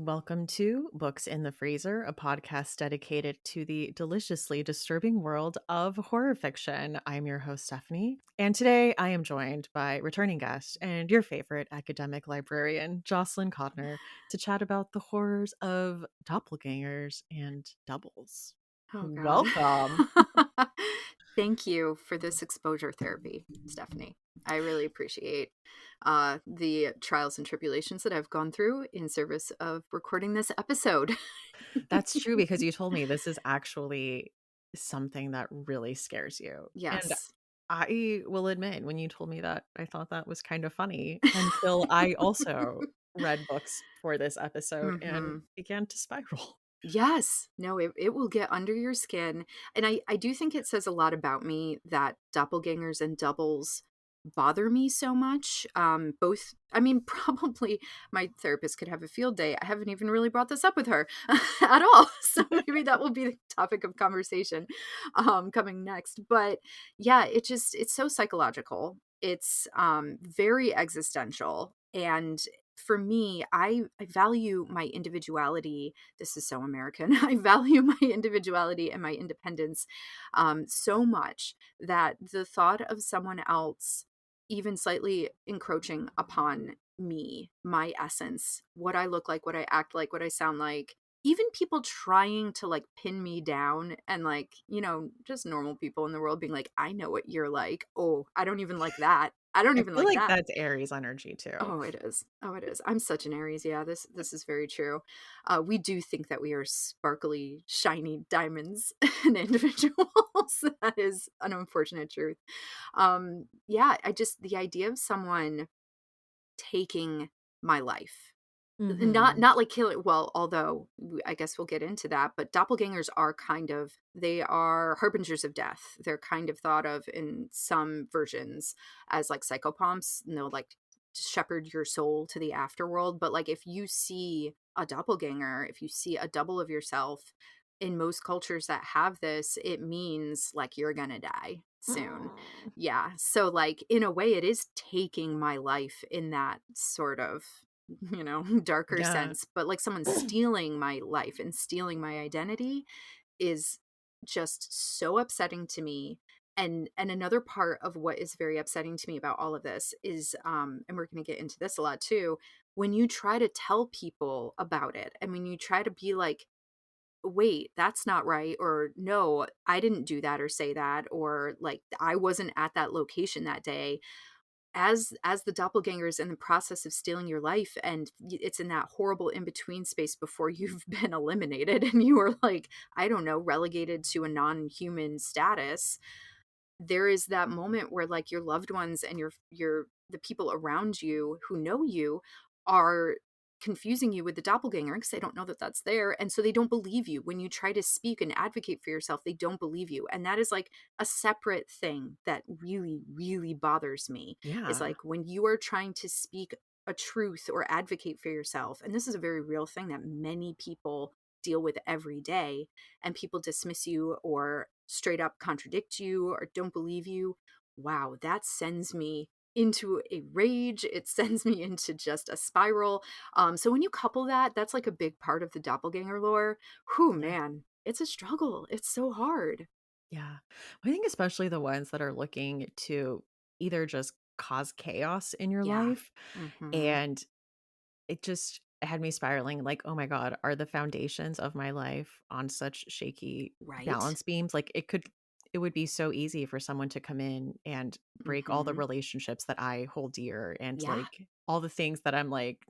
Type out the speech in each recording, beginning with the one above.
Welcome to Books in the Freezer, a podcast dedicated to the deliciously disturbing world of horror fiction. I'm your host, Stephanie, and today I am joined by returning guest and your favorite academic librarian, Jocelyn Codner, to chat about the horrors of doppelgangers and doubles. Oh, God. Welcome. Thank you for this exposure therapy, Stephanie. I really appreciate the trials and tribulations that I've gone through in service of recording this episode. That's true because you told me this is actually something that really scares you. And Yes. I will admit, when you told me that, I thought that was kind of funny until I also read books for this episode and hmm began to spiral. Yes. No, it will get under your skin. And I do think it says a lot about me that doppelgangers and doubles bother me so much. Both, I mean, probably my therapist could have a field day. I haven't even really brought this up with her at all. So maybe that will be the topic of conversation coming next. But yeah, it's so psychological. It's very existential. And for me, I value my individuality. This is so American. I value my individuality and my independence so much that the thought of someone else even slightly encroaching upon me, my essence, what I look like, what I act like, what I sound like, even people trying to like pin me down and like, just normal people in the world being like, I know what you're like. Oh, I don't even like that. I don't I even feel like like that. that's Aries energy too. Oh, it is. Oh, it is. I'm such an Aries. Yeah, this is very true. We do think that we are sparkly, shiny diamonds and individuals. That is an unfortunate truth. Yeah, I just the idea of someone taking my life. Hmm. Not like kill it. Well, although I guess we'll get into that, but doppelgangers are they are harbingers of death. They're kind of thought of in some versions as like psychopomps, and they'll like shepherd your soul to the afterworld. But like if you see a doppelganger, if you see a double of yourself, in most cultures that have this, it means like you're gonna die soon. Yeah. So like in a way it is taking my life in that sort of darker Yeah. sense, but like someone stealing my life and stealing my identity is just so upsetting to me. And another part of what is very upsetting to me about all of this is and we're going to get into this a lot too, when you try to tell people about it and when you try to be like, wait, that's not right, or no, I didn't do that or say that, or like I wasn't at that location that day, as the doppelganger is in the process of stealing your life, and it's in that horrible in between space before you've been eliminated and you are like, I don't know, relegated to a non-human status. There is that moment where like your loved ones and your the people around you who know you are confusing you with the doppelganger because they don't know that that's there, and so they don't believe you when you try to speak and advocate for yourself. They don't believe you, and that is like a separate thing that really really bothers me, is Yeah. like when you are trying to speak a truth or advocate for yourself, and this is a very real thing that many people deal with every day, and people dismiss you or straight up contradict you or don't believe you. Wow, that sends me into a rage. It sends me into just a spiral. So when you couple that, that's like a big part of the doppelganger lore. Whew, Yeah. man, it's a struggle. It's so hard. Yeah. I think especially the ones that are looking to either just cause chaos in your Yeah. life, Mm-hmm. and it just had me spiraling like, "Oh my god, are the foundations of my life on such shaky Right. balance beams?" Like, it would be so easy for someone to come in and break all the Mm-hmm. relationships that I hold dear and, Yeah. like, all the things that I'm like,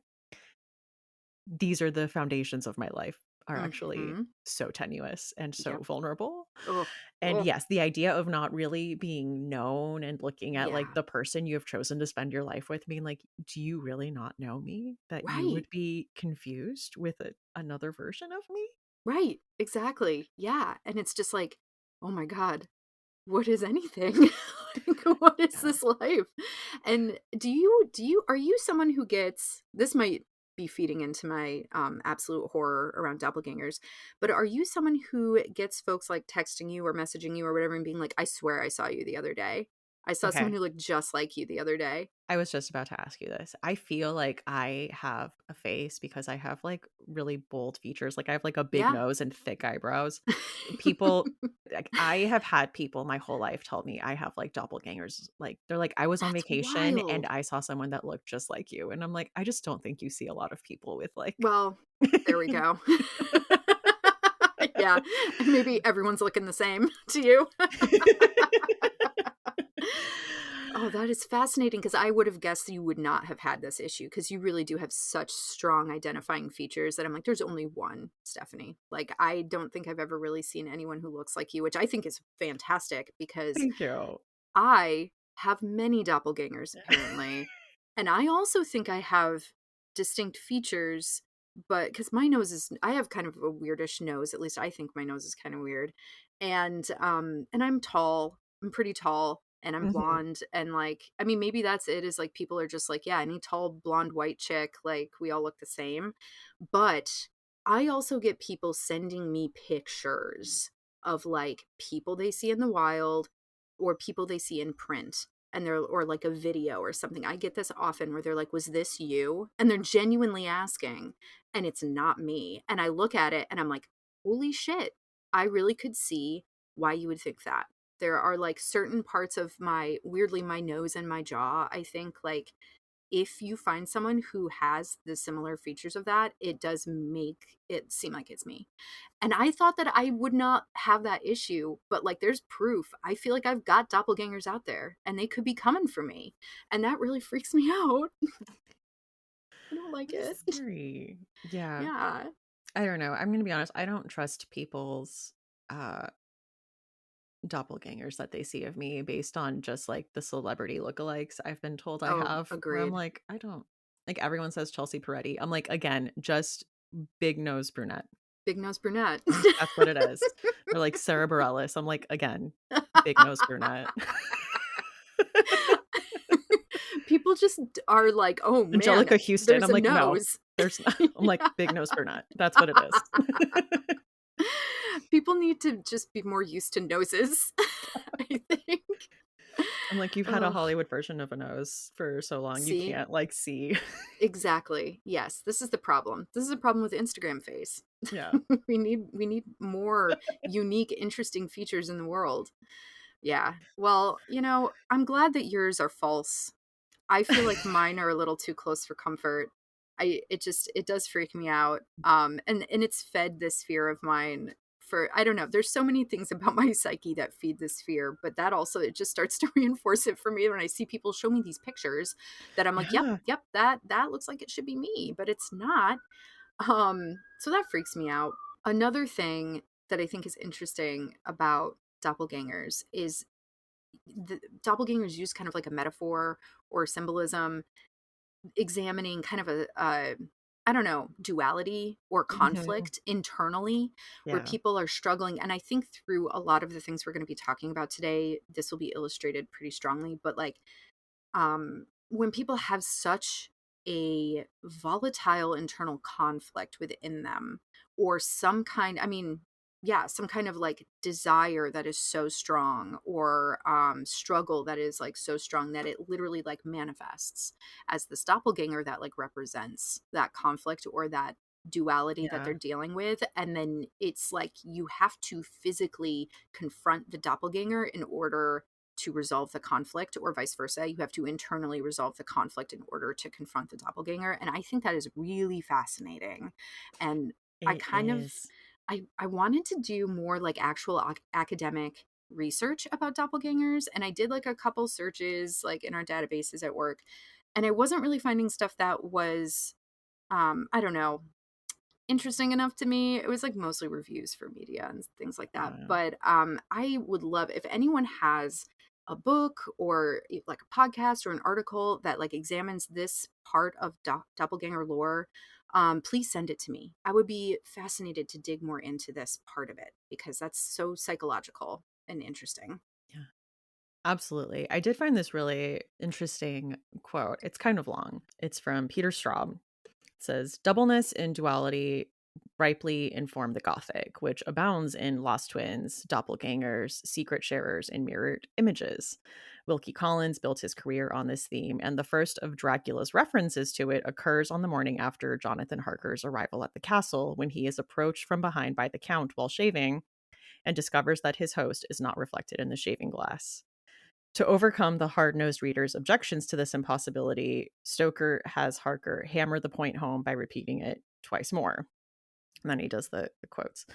"These are the foundations of my life," are actually Mm-hmm. so tenuous and so Yep. vulnerable. Oh, And oh, yes, the idea of not really being known and looking at, like, yeah. the person you have chosen to spend your life with being like, "Do you really not know me? That you Right. would be confused with another version of me?" Right. Exactly. Yeah. And it's just like, oh my God, what is anything? Like, what is Yeah. this life? And are you someone who gets, this might be feeding into my absolute horror around doppelgangers, but are you someone who gets folks like texting you or messaging you or whatever and being like, I swear I saw you the other day? I saw someone Okay. who looked just like you the other day. I was just about to ask you this. I feel like I have a face because I have like really bold features. Like I have like a big Yeah. nose and thick eyebrows. People, like I have had people my whole life tell me I have like doppelgangers. Like they're like, I was on That's vacation and wild. I saw someone that looked just like you. And I'm like, I just don't think you see a lot of people with like. Well, there we go. Yeah, and maybe everyone's looking the same to you. Oh, that is fascinating because I would have guessed you would not have had this issue because you really do have such strong identifying features that I'm like, there's only one Stephanie. Like, I don't think I've ever really seen anyone who looks like you, which I think is fantastic because Thank you. I have many doppelgangers apparently. And I also think I have distinct features, but because my nose is, I have kind of a weirdish nose. At least I think my nose is kind of weird. And I'm tall. I'm pretty tall and I'm Mhm. blonde. And like, I mean, maybe that's it, is like people are just like, yeah, any tall, blonde, white chick, like we all look the same. But I also get people sending me pictures of like people they see in the wild or people they see in print, and they're, or like a video or something. I get this often where they're like, was this you? And they're genuinely asking, and it's not me. And I look at it and I'm like, holy shit, I really could see why you would think that. There are like certain parts of my, weirdly, my nose and my jaw, I think like if you find someone who has the similar features of that, it does make it seem like it's me. And I thought that I would not have that issue, but like there's proof. I feel like I've got doppelgangers out there and they could be coming for me. And that really freaks me out. I don't like That is it. scary. Yeah. Yeah. I don't know. I'm gonna be honest. I don't trust people's uh doppelgangers that they see of me based on just like the celebrity lookalikes I've been told I Oh, have, where I'm agreed. like, I don't like everyone says Chelsea Peretti. I'm like, again, just big nose brunette. Big nose brunette. That's what it is. Or like Sarah Bareilles. I'm like, again, big nose brunette. People just are like, oh man, Angelica Houston. there's I'm a like, no, nose. there's not. I'm like, big nose brunette. That's what it is. People need to just be more used to noses, I think. I'm like, you've had a Oh, Hollywood version of a nose for so long, you see? can't like see. Exactly. Yes, this is the problem. This is a problem with Instagram face. Yeah. We need more unique, interesting features in the world. Yeah. Well, I'm glad that yours are false. I feel like mine are a little too close for comfort. It does freak me out. And it's fed this fear of mine for, I don't know. There's so many things about my psyche that feed this fear, but that also, it just starts to reinforce it for me when I see people show me these pictures that I'm like, yep, Yeah. yep, that looks like it should be me, but it's not. So that freaks me out. Another thing that I think is interesting about doppelgangers is the doppelgangers use kind of like a metaphor or symbolism, examining kind of a I don't know, duality or Mhm. conflict internally where Yeah. people are struggling. And I think through a lot of the things we're going to be talking about today, this will be illustrated pretty strongly. But like when people have such a volatile internal conflict within them, or some kind, I mean, yeah, some kind of like desire that is so strong, or struggle that is like so strong that it literally like manifests as the doppelganger that like represents that conflict or that duality that they're Yeah. dealing with. And then it's like you have to physically confront the doppelganger in order to resolve the conflict, or vice versa. You have to internally resolve the conflict in order to confront the doppelganger. And I think that is really fascinating. And I It kind of, is. I wanted to do more like actual academic research about doppelgangers. And I did like a couple searches like in our databases at work. And I wasn't really finding stuff that was, I don't know, interesting enough to me. It was like mostly reviews for media and things like that. Yeah. But I would love if anyone has a book or like a podcast or an article that like examines this part of doppelganger lore. Please send it to me. I would be fascinated to dig more into this part of it because that's so psychological and interesting. Yeah. Absolutely. I did find this really interesting quote. It's kind of long. It's from Peter Straub. It says, doubleness and duality ripely inform the Gothic, which abounds in lost twins, doppelgangers, secret sharers, and mirrored images. Wilkie Collins built his career on this theme, and the first of Dracula's references to it occurs on the morning after Jonathan Harker's arrival at the castle, when he is approached from behind by the Count while shaving and discovers that his host is not reflected in the shaving glass. To overcome the hard-nosed reader's objections to this impossibility, Stoker has Harker hammer the point home by repeating it twice more. And then he does the quotes.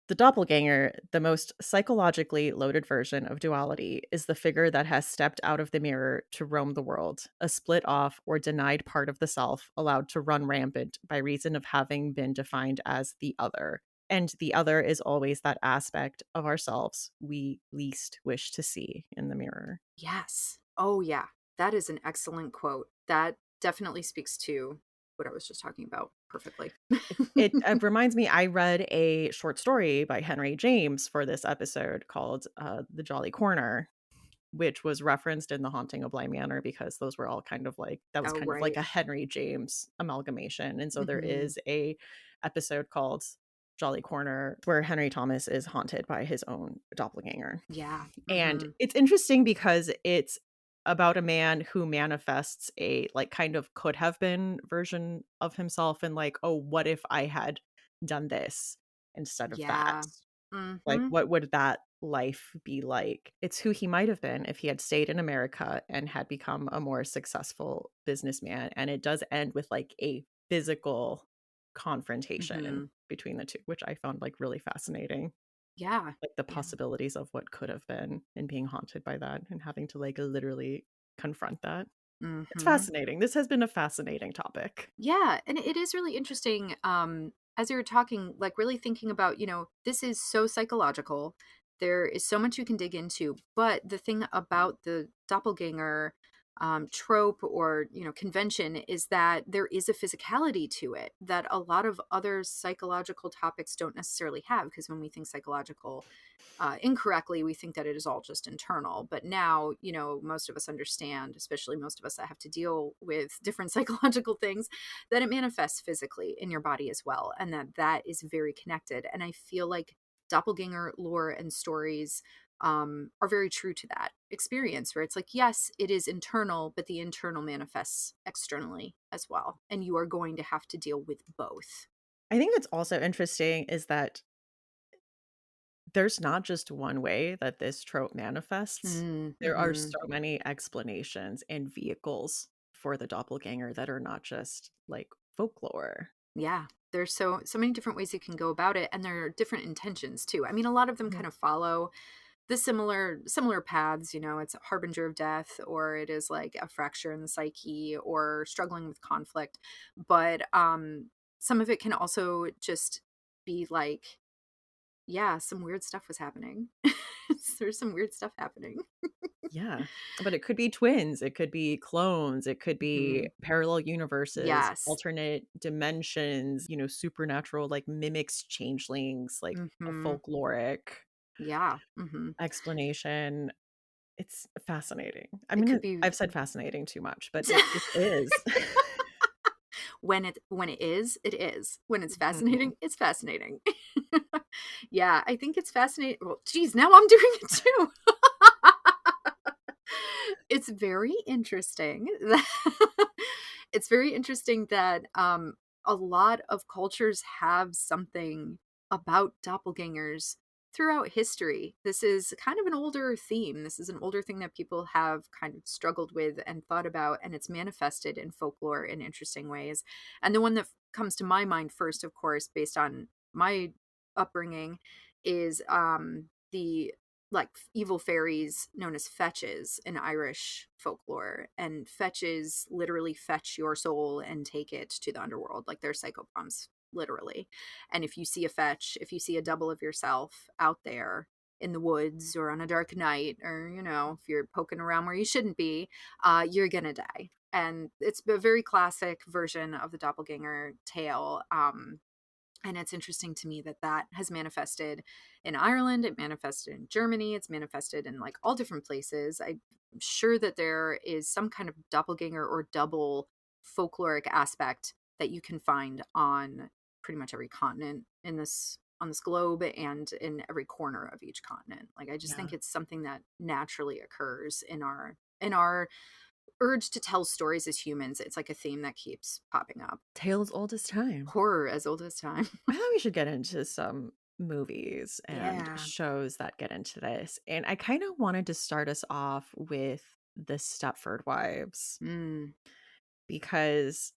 The doppelganger, the most psychologically loaded version of duality, is the figure that has stepped out of the mirror to roam the world, a split off or denied part of the self allowed to run rampant by reason of having been defined as the other. And the other is always that aspect of ourselves we least wish to see in the mirror. Yes. Oh, yeah. That is an excellent quote. That definitely speaks to what I was just talking about perfectly. It reminds me, I read a short story by Henry James for this episode called The Jolly Corner, which was referenced in The Haunting of Bly Manor because those were all kind of like, that was Oh, kind of like right. a Henry James amalgamation. And so there Hmm. is a episode called Jolly Corner where Henry Thomas is haunted by his own doppelganger. Yeah. And Hmm. it's interesting because it's about a man who manifests a like kind of could have been version of himself, and like, oh, what if I had done this instead of that? Yeah. Like, Hmm. what would that life be like? It's who he might have been if he had stayed in America and had become a more successful businessman. And it does end with like a physical confrontation Hmm. between the two, which I found like really fascinating. Yeah. Like the Yeah. possibilities of what could have been and being haunted by that and having to like literally confront that. It's Hmm. fascinating. This has been a fascinating topic. Yeah, and it is really interesting, as you were talking, like, really thinking about, this is so psychological. There is so much you can dig into, but the thing about the doppelganger, trope or, convention is that there is a physicality to it that a lot of other psychological topics don't necessarily have, because when we think psychological, incorrectly, we think that it is all just internal. But now, most of us understand, especially most of us that have to deal with different psychological things, that it manifests physically in your body as well. And that is very connected. And I feel like doppelganger lore and stories are very true to that experience, where it's like, yes, it is internal, but the internal manifests externally as well. And you are going to have to deal with both. I think that's also interesting is that there's not just one way that this trope manifests. There are Mm-hmm. so many explanations and vehicles for the doppelganger that are not just like folklore. Yeah, there's so many different ways you can go about it, and there are different intentions too. I mean, a lot of them Mhm. kind of follow the similar paths. It's a harbinger of death, or it is like a fracture in the psyche, or struggling with conflict. But some of it can also just be like, yeah, some weird stuff was happening. There's some weird stuff happening. Yeah, but it could be twins, it could be clones, it could be Hmm. parallel universes, Yes. alternate dimensions, supernatural, like, mimics, changelings, like, a Hmm. folkloric Yeah. Hmm. explanation. It's fascinating. I It mean, could be. I've said fascinating too much, but it just is. When it is, it is. When it's Mhm. fascinating, it's fascinating. Yeah, I think it's fascinating. Well, geez, now I'm doing it too. It's very interesting that it's very interesting that a lot of cultures have something about doppelgangers throughout history. This is kind of an older theme. This is an older thing that people have kind of struggled with and thought about, and it's manifested in folklore in interesting ways. And the one that comes to my mind first, of course, based on my upbringing, is the like evil fairies known as fetches in Irish folklore. And fetches literally fetch your soul and take it to the underworld. Like they're psychoproms, literally. And if you see a fetch, if you see a double of yourself out there in the woods or on a dark night, or, if you're poking around where you shouldn't be, you're going to die. And it's a very classic version of the doppelganger tale. And it's interesting to me that that has manifested in Ireland, it manifested in Germany, it's manifested in like all different places. I'm sure that there is some kind of doppelganger or double folkloric aspect that you can find on pretty much every continent in this on this globe and in every corner of each continent. Like I just Yeah. think it's something that naturally occurs in our urge to tell stories as humans. It's like a theme that keeps popping up. Tale as old as time. Horror as old as time. I thought we should get into some movies and Yeah. shows that get into this. And I kind of wanted to start us off with the Stepford Wives Mm. because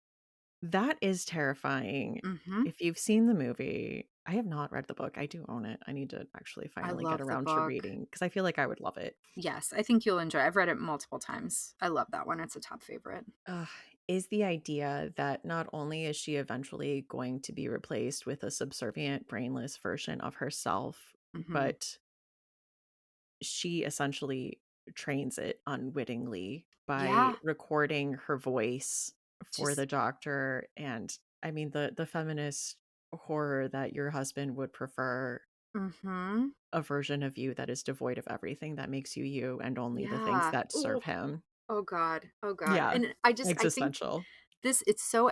that is terrifying. Mhm. If you've seen the movie, I have not read the book. I do own it. I need to actually I finally get love the around to book. reading because I feel like I would love it. Yes, I think you'll enjoy. I've read it multiple times. I love that one. It's a top favorite. Ugh, is the idea that not only is she eventually going to be replaced with a subservient, brainless version of herself, Mhm. but she essentially trains it unwittingly by Yeah, recording her voice for the just doctor. And I mean, the feminist horror that your husband would prefer mhm. a version of you that is devoid of everything that makes you you and only the things Yeah. that serve Oh, him. oh god. Oh god. Yeah, And I think existential. this it's so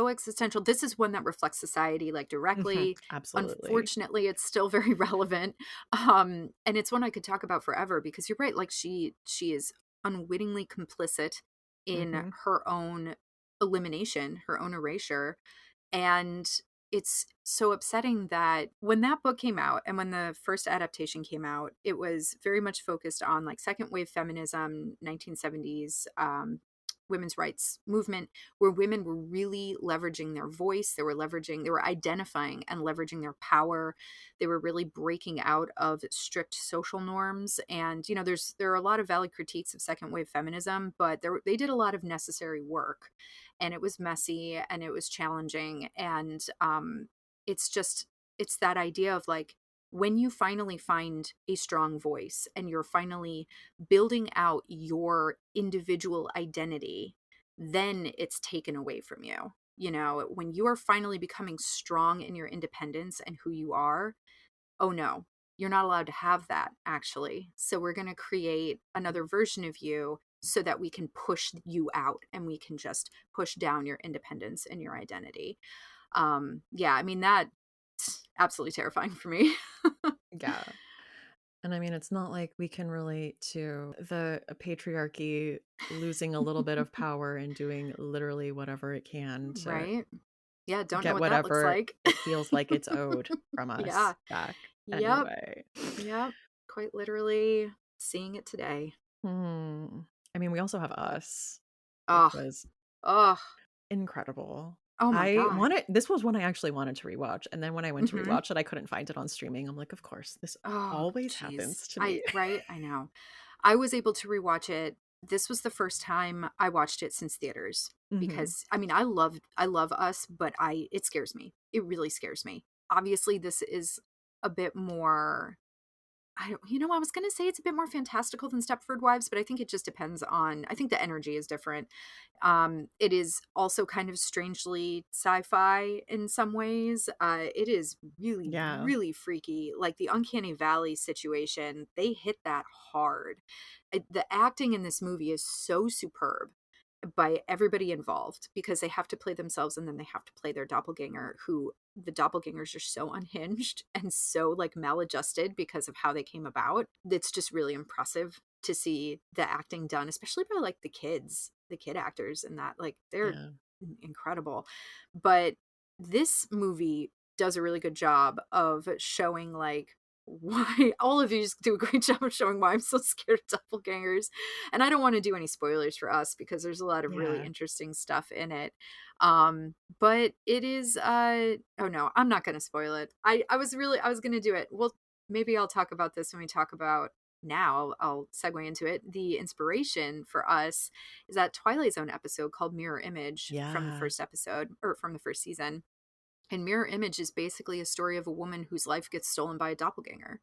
existential. This is one that reflects society like Mhm, directly. absolutely. Unfortunately, it's still very relevant. And it's one I could talk about forever because you're right, like she is unwittingly complicit in Hmm. her own elimination, her own erasure. And it's so upsetting that when that book came out and when the first adaptation came out, it was very much focused on like second wave feminism, 1970s women's rights movement, where women were really leveraging their voice. They were identifying and leveraging their power. They were really breaking out of strict social norms. And, you know, there are a lot of valid critiques of second wave feminism, but they did a lot of necessary work, and it was messy and it was challenging. And it's just it's that idea of like when you finally find a strong voice and you're finally building out your individual identity, then it's taken away from you. You know, when you are finally becoming strong in your independence and who you are, oh no, you're not allowed to have that actually. So we're going to create another version of you so that we can push you out and we can just push down your independence and your identity. Yeah, I mean that's absolutely terrifying for me. Yeah. And I mean, it's not like we can relate to the patriarchy losing a little bit of power and doing literally whatever it can to Right? Yeah, don't know get what that looks whatever like. it feels like it's owed from Yeah. us back Yep. anyway. Yep. Quite literally seeing it today. Hmm. I mean, we also have Us, which Oh, was oh, incredible. oh my I God. wanted this was one I actually wanted to rewatch, and then when I went to Mhm. rewatch it, I couldn't find it on streaming. I'm like, "Of course, this Oh, always jeez. happens to me." I know. I was able to rewatch it. This was the first time I watched it since theaters Mhm. because I mean, I love Us, but I it scares me. It really scares me. Obviously, this is a bit more I don't you know, I was gonna say it's a bit more fantastical than Stepford Wives, but I think it just depends on I think the energy is different. It is also kind of strangely sci-fi in some ways. It is really, Yeah. really freaky. Like the Uncanny Valley situation, they hit that hard. The acting in this movie is so superb by everybody involved because they have to play themselves and then they have to play their doppelganger who the doppelgangers are so unhinged and so like maladjusted because of how they came about. It's just really impressive to see the acting done, especially by like the kid actors and that like they're Yeah. incredible. But this movie does a really good job of showing like why all of you just do a great job of showing why I'm so scared of doppelgangers. And I don't want to do any spoilers for Us because there's a lot of really Yeah. interesting stuff in it. But it is oh no, I'm not gonna spoil it. I was gonna do it. Well, maybe I'll talk about this when we talk about now. I'll segue into it. The inspiration for Us is that Twilight Zone episode called Mirror Image from the Yeah. first episode or from the first season. And Mirror Image is basically a story of a woman whose life gets stolen by a doppelganger.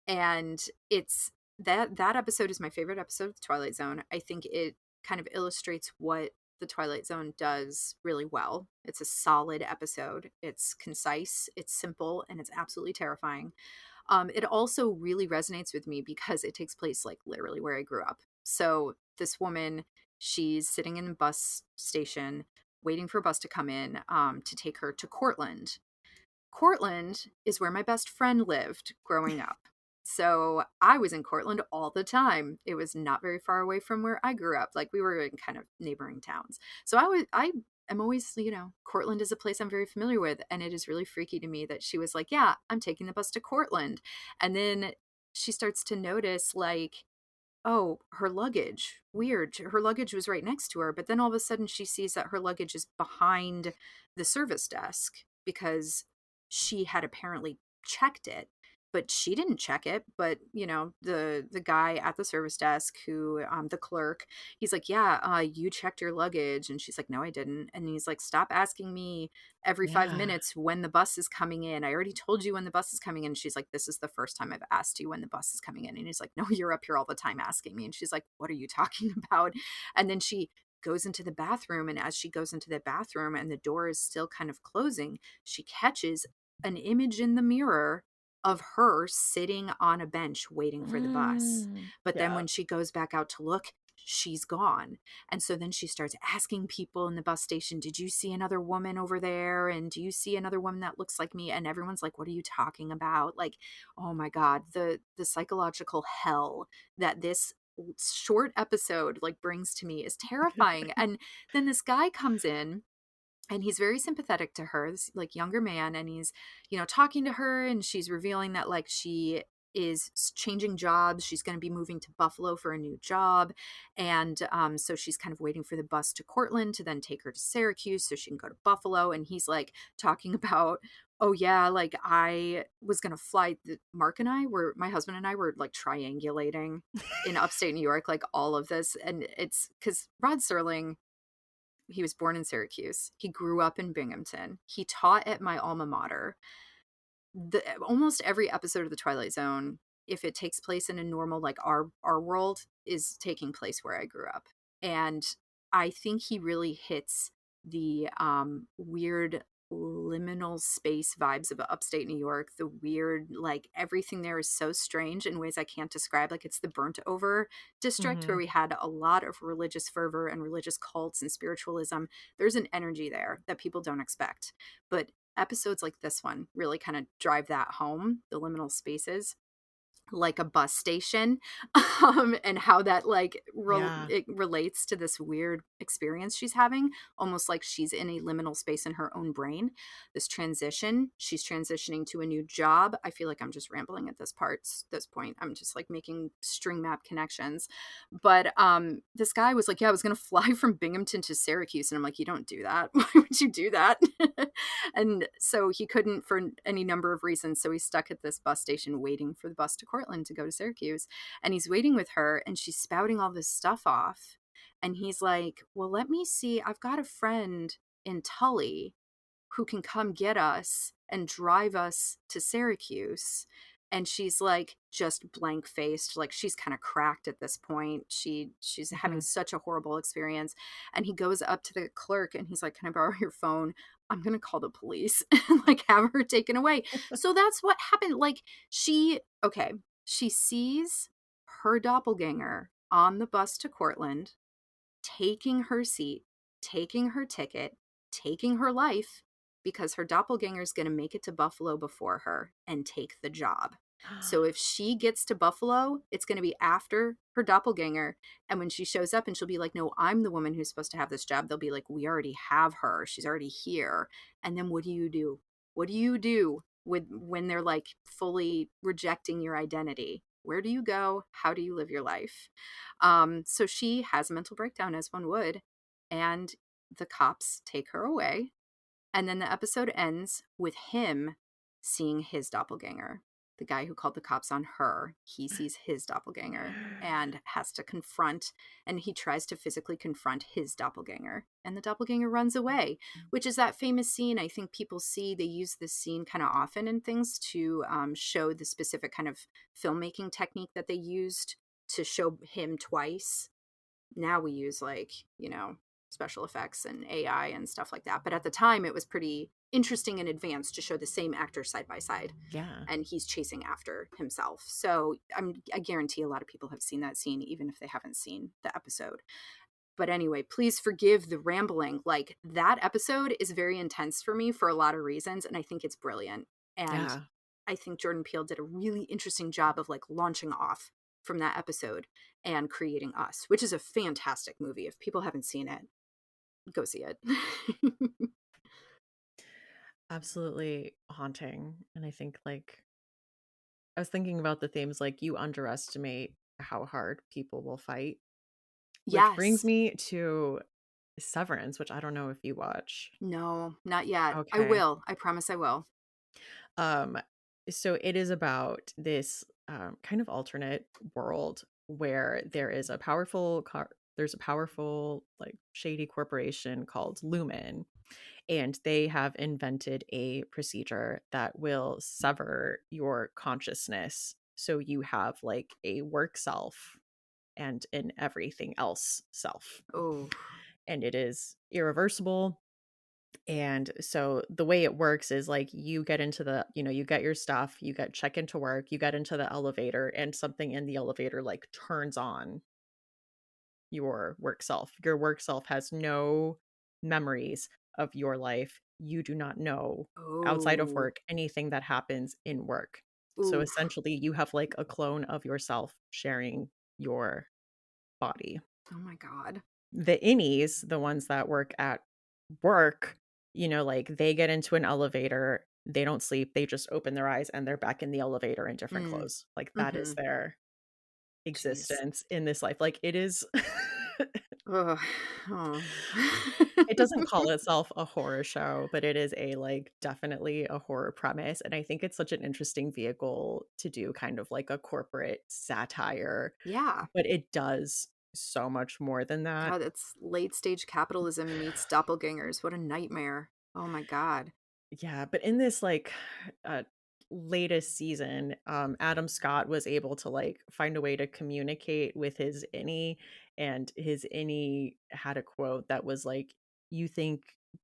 And it's that episode is my favorite episode of the Twilight Zone. I think it kind of illustrates what the Twilight Zone does really well. It's a solid episode. It's concise, it's simple, and it's absolutely terrifying. It also really resonates with me because it takes place like literally where I grew up. So this woman, she's sitting in a bus station waiting for a bus to come in to take her to Cortland. Cortland is where my best friend lived growing up. So I was in Cortland all the time. It was not very far away from where I grew up. Like we were in kind of neighboring towns. So I am always, Cortland is a place I'm very familiar with. And it is really freaky to me that she was like, yeah, I'm taking the bus to Cortland. And then she starts to notice like, oh, her luggage. Weird. Her luggage was right next to her, but then all of a sudden she sees that her luggage is behind the service desk because she had apparently checked it. But she didn't check it. But the guy at the service desk, who the clerk, he's like, "Yeah, you checked your luggage," and she's like, "No, I didn't." And he's like, "Stop asking me every five Yeah. minutes when the bus is coming in. I already told you when the bus is coming in." And she's like, "This is the first time I've asked you when the bus is coming in." And he's like, "No, you're up here all the time asking me." And she's like, "What are you talking about?" And then she goes into the bathroom. And as she goes into the bathroom and the door is still kind of closing, she catches an image in the mirror of her sitting on a bench waiting for the bus. But then Yeah. when she goes back out to look, she's gone. And so then she starts asking people in the bus station, "Did you see another woman over there? And do you see another woman that looks like me?" And everyone's like, "What are you talking about?" Like, oh my God, the psychological hell that this short episode like brings to me is terrifying. And then this guy comes in and he's very sympathetic to her, this like younger man, and he's talking to her, and she's revealing that like she is changing jobs. She's going to be moving to Buffalo for a new job, and so she's kind of waiting for the bus to Cortland to then take her to Syracuse so she can go to Buffalo. And he's like talking about, oh yeah, like I was going to fly Mark and I were my husband and I were like triangulating in upstate New York, like all of this. And it's because Rod Serling, he was born in Syracuse. He grew up in Binghamton. He taught at my alma mater. Almost every episode of The Twilight Zone, if it takes place in a normal, like our world, is taking place where I grew up. And I think he really hits the weird liminal space vibes of upstate New York. The weird, like everything there is so strange in ways I can't describe. Like it's the burnt over district where Mhm. we had a lot of religious fervor and religious cults and spiritualism. There's an energy there that people don't expect. But episodes like this one really kind of drive that home, the liminal spaces, like a bus station, and how that like Yeah. it relates to this weird experience she's having, almost like she's in a liminal space in her own brain. This transition, she's transitioning to a new job. I feel like I'm just rambling at this point. I'm just like making string map connections. But this guy was like, "Yeah, I was gonna fly from Binghamton to Syracuse," and I'm like, "You don't do that. Why would you do that?" And so he couldn't for any number of reasons. So he's stuck at this bus station waiting for the bus to Cortland to go to Syracuse. And he's waiting with her and she's spouting all this stuff off. And he's like, "Well, let me see. I've got a friend in Tully who can come get us and drive us to Syracuse." And she's like just blank faced, like she's kind of cracked at this point. She's having Mhm. such a horrible experience. And he goes up to the clerk and he's like, "Can I borrow your phone? I'm gonna call the police and like have her taken away." So that's what happened. Like she sees her doppelganger on the bus to Cortland, taking her seat, taking her ticket, taking her life, because her doppelganger is going to make it to Buffalo before her and take the job. So if she gets to Buffalo, it's going to be after her doppelganger. And when she shows up and she'll be like, "No, I'm the woman who's supposed to have this job," they'll be like, "We already have her. She's already here." And then what do you do? What do you do with when they're like fully rejecting your identity? Where do you go? How do you live your life? So she has a mental breakdown, as one would, and the cops take her away. And then the episode ends with him seeing his doppelganger. The guy who called the cops on her, he sees his doppelganger and has to confront, and he tries to physically confront his doppelganger. And the doppelganger runs away, which is that famous scene. I think people see, they use this scene kind of often in things to show the specific kind of filmmaking technique that they used to show him twice. Now we use like, special effects and AI and stuff like that. But at the time it was pretty interesting and advanced to show the same actor side by side, Yeah. and he's chasing after himself. So I guarantee a lot of people have seen that scene even if they haven't seen the episode. But anyway, please forgive the rambling. Like, that episode is very intense for me for a lot of reasons, and I think it's brilliant. And Yeah. I think Jordan Peele did a really interesting job of, like, launching off from that episode and creating Us, which is a fantastic movie. If people haven't seen it, go see it. Absolutely haunting. And I think like I was thinking about the themes like you underestimate how hard people will fight, which brings Yes. me to Severance, which I don't know if you watch. No, not yet. I Okay. will. I promise I will. Um, so it is about this kind of alternate world where there's a powerful like shady corporation called Lumen, and they have invented a procedure that will sever your consciousness so you have like a work self and an everything else self, Oh. and it is irreversible. And so the way it works is like you get into you get your stuff, you get check into work, you get into the elevator, and something in the elevator like turns on your work self. Your work self has no memories of your life. You do not know outside of Oh. work anything that happens in work. So Oof. essentially, you have like a clone of yourself sharing your body. Oh my god. The innies, the ones that work at work, like they get into an elevator, they don't sleep, they just open their eyes and they're back in the elevator in different Mm. clothes. Like that is Mhm. their Jeez. existence in this life. Like it is Ugh. Oh. it doesn't call itself a horror show, but it is a like definitely a horror premise. And I think it's such an interesting vehicle to do kind of like a corporate satire, Yeah. but it does so much more than that. God, it's late stage capitalism meets doppelgangers. What a nightmare. Oh my god. Yeah, but in this like uh latest season, Adam Scott was able to like find a way to communicate with his innie, and his innie had a quote that was like, you think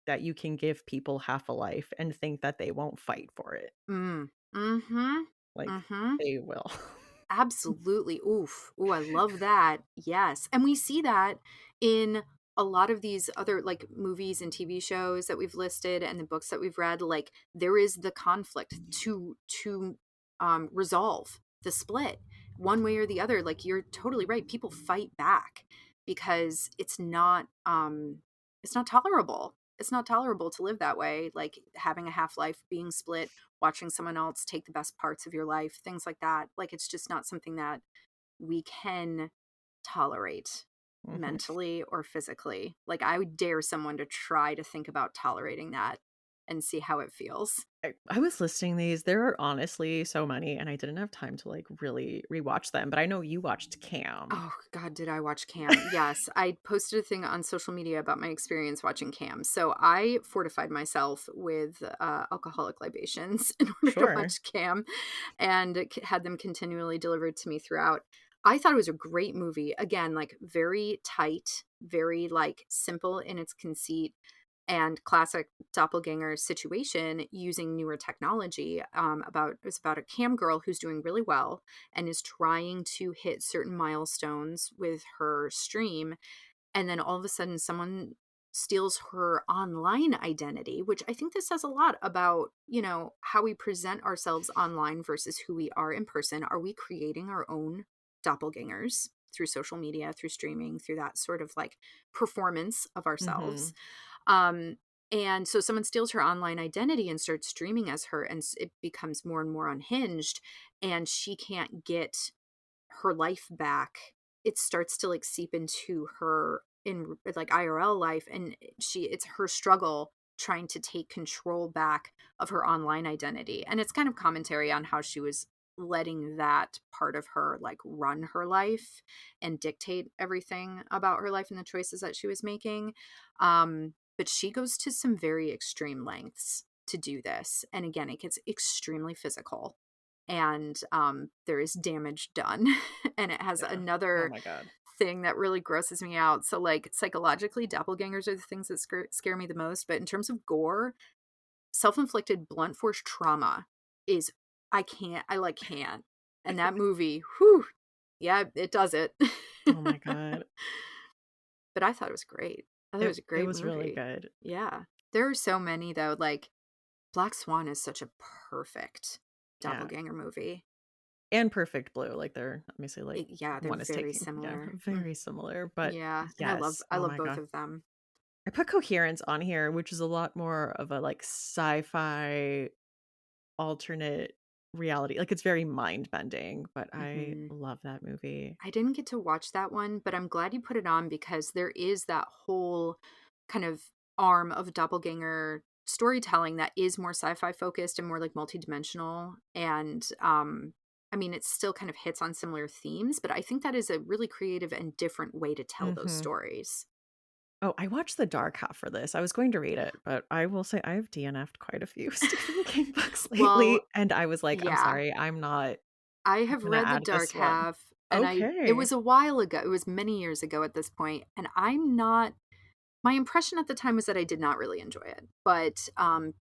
that you can give people half a life and think that they won't fight for it. Mm. Mhm. Like Mhm. they will. Absolutely. Oof. Ooh, I love that. Yes. And we see that in a lot of these other like movies and TV shows that we've listed and the books that we've read. Like, there is the conflict to resolve the split one way or the other. Like, you're totally right. People fight back because it's not tolerable. It's not tolerable to live that way, like having a half life, being split, watching someone else take the best parts of your life, things like that. Like, it's just not something that we can tolerate Mhm. mentally or physically. Like, I would dare someone to try to think about tolerating that and see how it feels. I was listing these. There are honestly so many, and I didn't have time to like really rewatch them. But I know you watched Cam. Oh god, did I watch Cam? Yes, I posted a thing on social media about my experience watching Cam. So I fortified myself with alcoholic libations in order to Sure. watch Cam, and had them continually delivered to me throughout. I thought it was a great movie. Again, like, very tight, very like simple in its conceit, and classic doppelganger situation using newer technology. It was about a cam girl who's doing really well and is trying to hit certain milestones with her stream, and then all of a sudden someone steals her online identity, which I think this says a lot about, how we present ourselves online versus who we are in person. Are we creating our own doppelgangers through social media, through streaming, through that sort of like performance of ourselves? Mhm. um and so someone steals her online identity and starts streaming as her, and it becomes more and more unhinged, and she can't get her life back. It starts to like seep into her in like IRL life, and it's her struggle trying to take control back of her online identity. And it's kind of commentary on how she was letting that part of her like run her life and dictate everything about her life and the choices that she was making. But she goes to some very extreme lengths to do this. And again, it gets extremely physical, and there is damage done. And it has Yeah. Oh another my god. thing that really grosses me out. So, like, psychologically, doppelgangers are the things that scare me the most. But in terms of gore, self inflicted blunt force trauma is, I like can't. And that movie, whew, yeah, it does it. Oh my god. but I thought it was great. I thought it was a It great was really movie. good. Yeah. There are so many though, like Black Swan is such a perfect Yeah. doppelganger movie. And Perfect Blue, like, they're obviously, like, Yeah, they're one is very taking yeah, similar. very similar, but Yeah, and yes, I oh love my both god. of them. I put Coherence on here, which is a lot more of a, like, sci-fi alternate reality, like, it's very mind-bending, but I Mhm. love that movie. I didn't get to watch that one, but I'm glad you put it on because there is that whole kind of arm of doppelganger storytelling that is more sci-fi focused and more like multidimensional. And I mean, it still kind of hits on similar themes, but I think that is a really creative and different way to tell those Mhm. stories. Oh, I watched the dark half for this. I was going to read it, but I will say I have DNF'd quite a few Stephen King books Well, lately, and I was like, "I'm yeah, sorry, I'm not I have gonna read the add dark this one." half and it Okay. was a while ago. It was many years ago at this point, and I'm not my impression at the time was that I did not really enjoy it, but,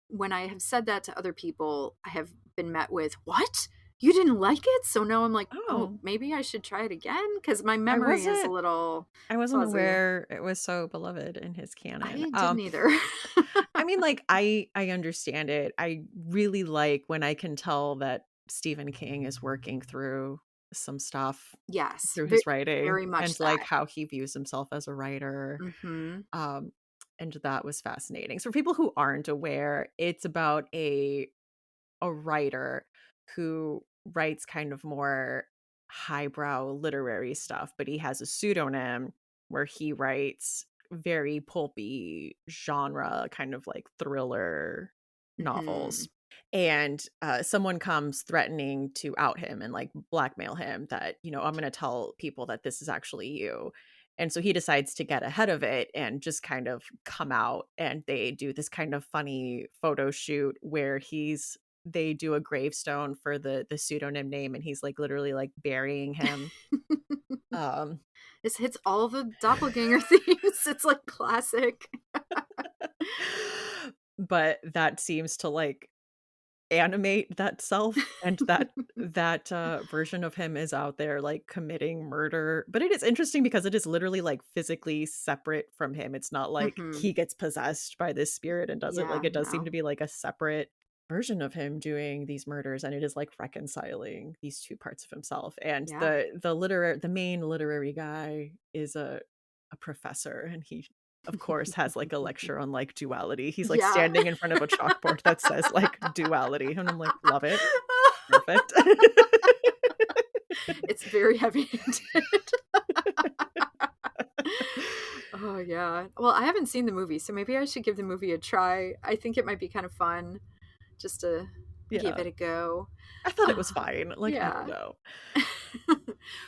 when I have said that to other people, I have been met with, "What? You didn't like it?" So now I'm like, "Oh, Oh, maybe I should try it again because my I memory is a wasn't little I wasn't fuzzy. aware it was so beloved in his canon. I didn't either. I mean, like, I understand it. I really like when I can tell that Stephen King is working through some stuff Yes, through his very writing much and, like, that. how he views himself as a writer, Mhm, um, and that was fascinating. So for people who aren't aware, it's about a writer who writes kind of more highbrow literary stuff, but he has a pseudonym where he writes very pulpy genre, kind of like thriller novels. mhm. And someone comes threatening to out him and like blackmail him that, I'm going to tell people that this is actually you. And so he decides to get ahead of it and just kind of come out. And they do this kind of funny photo shoot where they do a gravestone for the pseudonym name, and he's, like, literally, like, burying him. Um, This hits all the doppelganger themes, it's, like, classic. but that seems to, like, animate that self, and that version of him is out there, like, committing murder, but it is interesting because it is literally, like, physically separate from him. It's not like Mhm. he gets possessed by this spirit and does it, like, Yeah, it does seem no. to be, like, a separate version of him doing these murders, and it is, like, reconciling these 2 parts of himself, and Yeah. the main literary guy is a professor, and he, of course, has, like, a lecture on, like, duality. He's, like, Yeah. standing in front of a chalkboard that says, like, "duality," and I'm like, "Love it. Perfect." It's very heavy-handed. Oh, yeah. Well, I haven't seen the movie, so maybe I should give the movie a try. I think it might be kind of fun just to give Yeah. it a go. I thought it Oh, was fine, like, I don't yeah. know.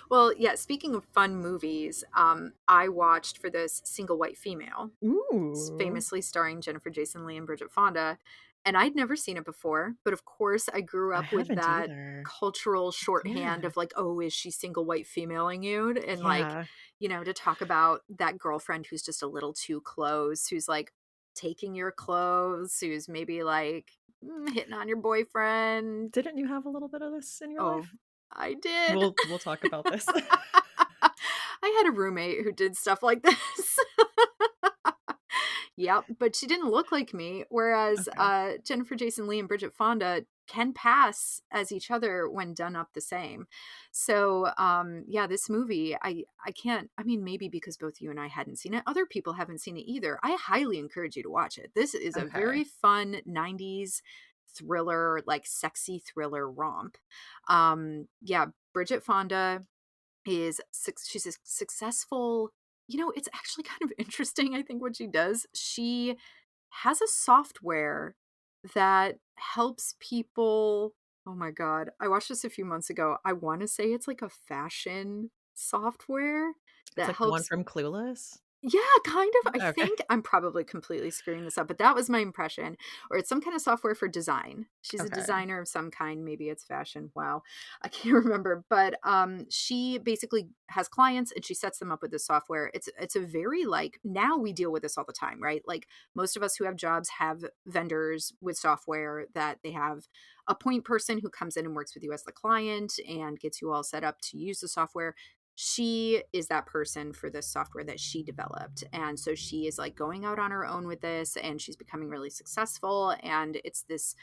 Well, yeah, speaking of fun movies, I watched for this Single White Female, Ooh, famously starring Jennifer Jason Leigh and Bridget Fonda, and I'd never seen it before, but of course, I grew I up with haven't that either. cultural shorthand Yeah. of like, "Oh, is she single white femaling you?" And like, Yeah. to talk about that girlfriend who's just a little too close, who's like taking your clothes, who's maybe like hitting on your boyfriend. Didn't you have a little bit of this in your Oh, life? I did. We'll talk about this. I had a roommate who did stuff like this. Yep, but she didn't look like me, whereas, Okay. Jennifer Jason Leigh and Bridget Fonda can pass as each other when done up the same. So, yeah, this movie, I can't I mean, maybe because both you and I hadn't seen it, other people haven't seen it either. I highly encourage you to watch it. This is a very Okay. fun 90s thriller, like, sexy thriller romp. Yeah, Bridget Fonda she's a successful it's actually kind of interesting, I think, what she does. She has a software that helps people. Oh my god, I watched this a few months ago. I wanna say it's like a fashion software It's that like the one helps. from Clueless? Yeah, kind of. I Okay. think I'm probably completely screwing this up, but that was my impression. Or it's some kind of software for design. She's a Okay. designer of some kind. Maybe it's fashion. Wow. I can't remember. But she basically has clients and she sets them up with this software. It's a very like now we deal with this all the time, right? Like most of us who have jobs have vendors with software that they have a point person who comes in and works with you as the client and gets you all set up to use the software. she is that person for this software that she developed. And so she is like going out on her own with this, and she's becoming really successful. And it's this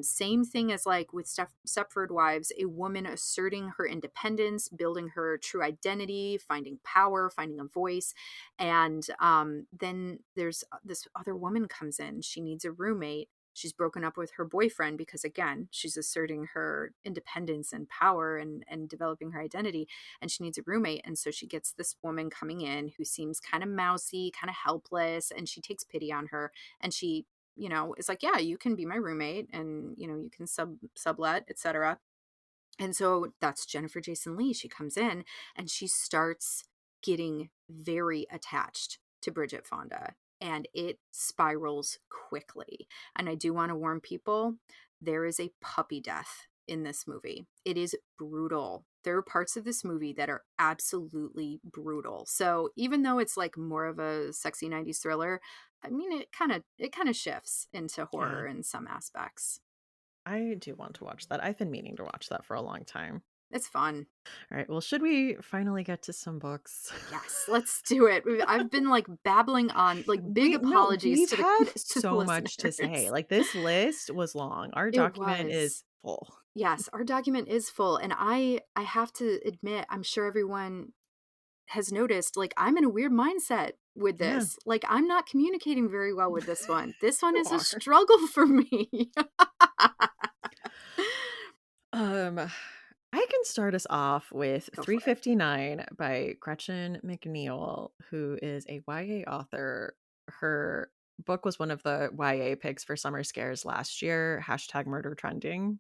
same thing as like with Stepford Wives, a woman asserting her independence, building her true identity, finding power, finding a voice. And then there's this other woman comes in. She needs a roommate. She's broken up with her boyfriend because, again, she's asserting her independence and power and developing her identity, and she needs a roommate. And so she gets this woman coming in who seems kind of mousy, kind of helpless, and she takes pity on her. And she, is like, yeah, you can be my roommate, and, you can sublet, etc. And so that's Jennifer Jason Leigh. She comes in and she starts getting very attached to Bridget Fonda, and it spirals quickly. And I do want to warn people, there is a puppy death in this movie. It is brutal. There are parts of this movie that are absolutely brutal. So even though it's like more of a sexy 90s thriller, I mean it kind of shifts into Yeah. horror in some aspects. I do want to watch that. I've been meaning to watch that for a long time. It's fun. All right. Well, should we finally get to some books? Yes, let's do it. I've been like babbling on, like, big We no, apologies we've to the had to the so much to say. listeners. Like this list was long. Our It document was. is full. Yes, our document is full, and I have to admit, I'm sure everyone has noticed, like, I'm in a weird mindset with Yeah. this. Like, I'm not communicating very well with this one. This one You is a are. struggle for me. I can start us off with Go for it. 359 by Gretchen McNeil, who is a YA author. Her book was one of the YA picks for Summer Scares last year, hashtag murder trending,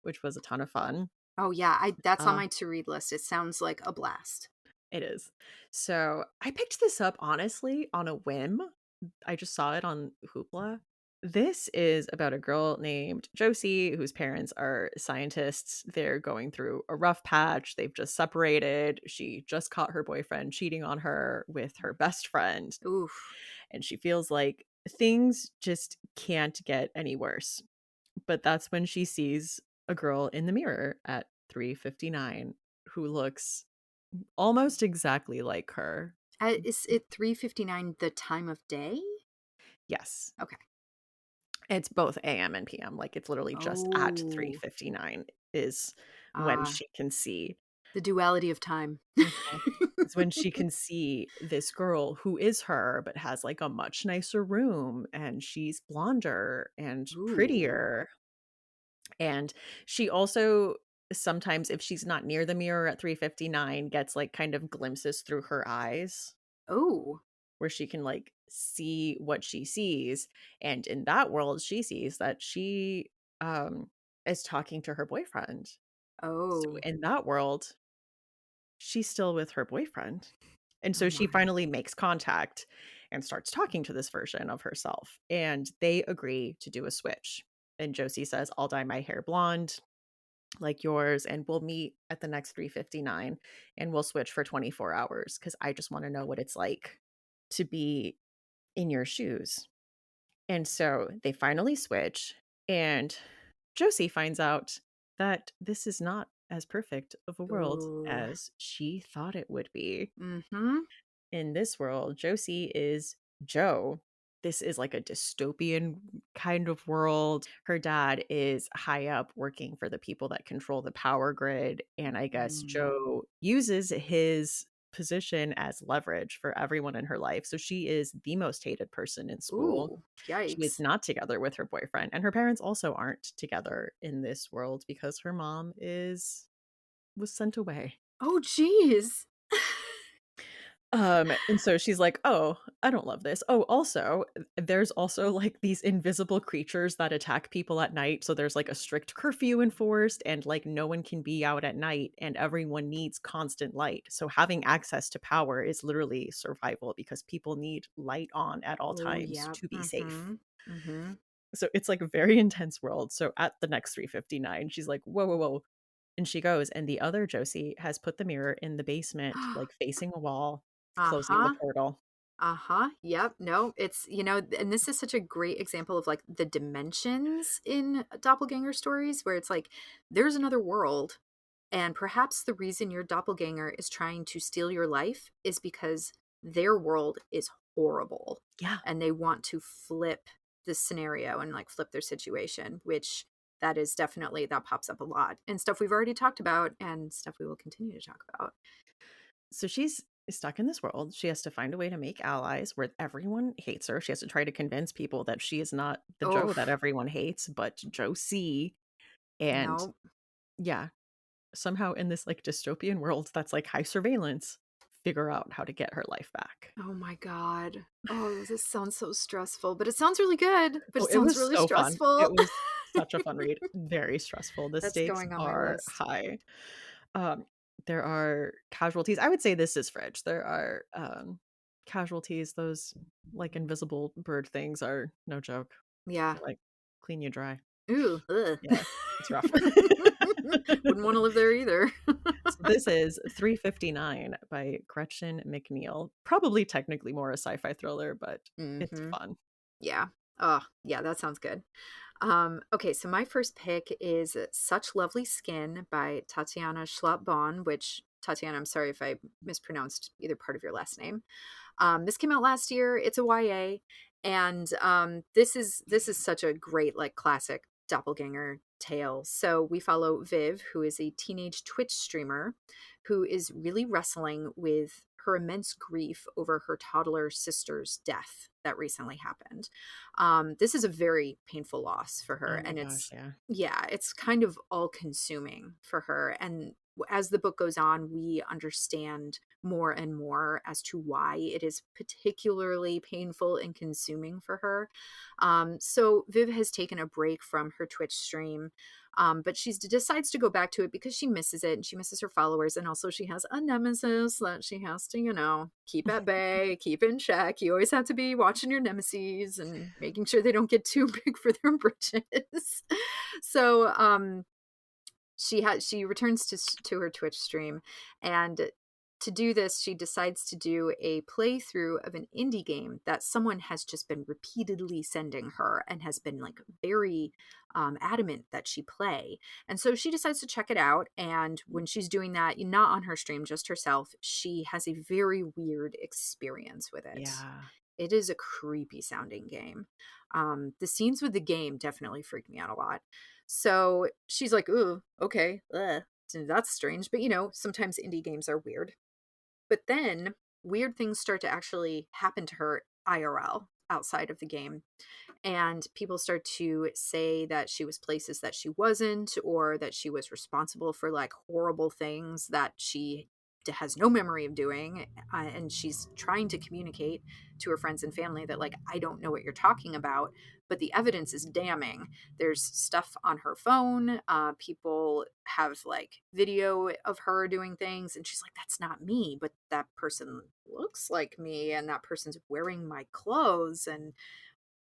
which was a ton of fun. Oh, yeah, I that's on Uh, my to-read list. It sounds like a blast. it is. So I picked this up honestly on a whim. I just saw it on Hoopla. This is about a girl named Josie whose parents are scientists. They're going through a rough patch. They've just separated. She just caught her boyfriend cheating on her with her best friend. Oof. And she feels like things just can't get any worse. But that's when she sees a girl in the mirror at 3:59 who looks almost exactly like her. Is it 3:59 the time of day? Yes. Okay. It's both AM and PM, like, it's literally just at Oh. 3:59 is when Ah, she can see. the duality of time. Mhm. It's when she can see this girl who is her, but has, like, a much nicer room, and she's blonder and Ooh. prettier, and she also sometimes, if she's not near the mirror at 3:59, gets, like, kind of glimpses through her eyes Oh. where she can, like, see what she sees, and in that world, she sees that she, is talking to her boyfriend. So Oh. in that world, she's still with her boyfriend, and Oh so she my. finally makes contact and starts talking to this version of herself, and they agree to do a switch, and Josie says, "I'll dye my hair blonde like yours, and we'll meet at the next 3:59, and we'll switch for 24 hours because I just wanna know what it's like to be in your shoes." And so they finally switch, and Josie finds out that this is not as perfect of a world Ooh. as she thought it would be. Mhm. In this world, Josie is Joe. This is like a dystopian kind of world. Her dad is high up working for the people that control the power grid. And I guess Mm. Joe uses his position as leverage for everyone in her life. So she is the most hated person in school. Ooh, She is yikes. not together with her boyfriend. And her parents also aren't together in this world because her mom was sent away. Oh, jeez. And so she's like, "Oh, I don't love this." Oh, also, there's also, like, these invisible creatures that attack people at night, so there's, like, a strict curfew enforced, and, like, no one can be out at night, and everyone needs constant light, so having access to power is literally survival because people need light on at all Oh, times yeah. to be safe. Mhm. Mhm. So it's, like, a very intense world, so at the next 3:59, she's like, "Whoa, whoa, whoa," and she goes, and the other Josie has put the mirror in the basement, like, facing a wall, closing the Uh-huh. portal. Uh-huh. Yep. No, it's, and this is such a great example of like the dimensions in doppelganger stories where it's like there's another world, And perhaps the reason your doppelganger is trying to steal your life is because their world is horrible Yeah. and they want to flip the scenario and like flip their situation, which that is definitely that pops up a lot and stuff we've already talked about and stuff we will continue to talk about. So she's stuck in this world. She has to find a way to make allies where everyone hates her. She has to try to convince people that she is not the Oh, Joe that everyone hates, but Joe C. And no. yeah, somehow in this like dystopian world that's like high surveillance, figure out how to get her life back. Oh my God. Oh, this sounds so stressful, but it sounds really good, but Oh, it it sounds was really so fun. stressful. It was such a fun read. Very stressful. The That's stakes going on my are list. high. Um, there are casualties. I would say this is fridge. There are casualties. Those like invisible bird things are no joke. Yeah. They, like clean you dry. Ooh, ugh. Yeah, it's rough. Wouldn't want to live there either. So this is 359 by Gretchen McNeil. Probably technically more a sci-fi thriller, but it's Hmm. fun. Yeah. Oh, yeah, that sounds good. Okay, so my first pick is Such Lovely Skin by Tatiana Schlapp-Bahn, which, Tatiana, I'm sorry if I mispronounced either part of your last name. This came out last year. It's a YA, and this is such a great like classic doppelganger tale. So we follow Viv, who is a teenage Twitch streamer who is really wrestling with her immense grief over her toddler sister's death that recently happened. This is a very painful loss for her, Oh my and gosh, it's yeah. yeah, it's kind of all consuming for her. And as the book goes on, we understand more and more as to why it is particularly painful and consuming for her. So Viv has taken a break from her Twitch stream, but she decides to go back to it because she misses it and she misses her followers. And also, she has a nemesis that she has to, keep at bay, keep in check. You always have to be watching your nemesis and making sure they don't get too big for their britches. So, she returns to her Twitch stream, and to do this, she decides to do a playthrough of an indie game that someone has just been repeatedly sending her and has been like very adamant that she play. And so she decides to check it out. And when she's doing that, not on her stream, just herself, she has a very weird experience with it. Yeah. It is a creepy sounding game. The scenes with the game definitely freaked me out a lot. So she's like, "Ooh, okay, that's strange." But sometimes indie games are weird. But then weird things start to actually happen to her IRL outside of the game. And people start to say that she was places that she wasn't, or that she was responsible for like horrible things that she has no memory of doing. And she's trying to communicate to her friends and family that, like, I don't know what you're talking about, but the evidence is damning. There's stuff on her phone. People have like video of her doing things. And she's like, that's not me, but that person looks like me. And that person's wearing my clothes. And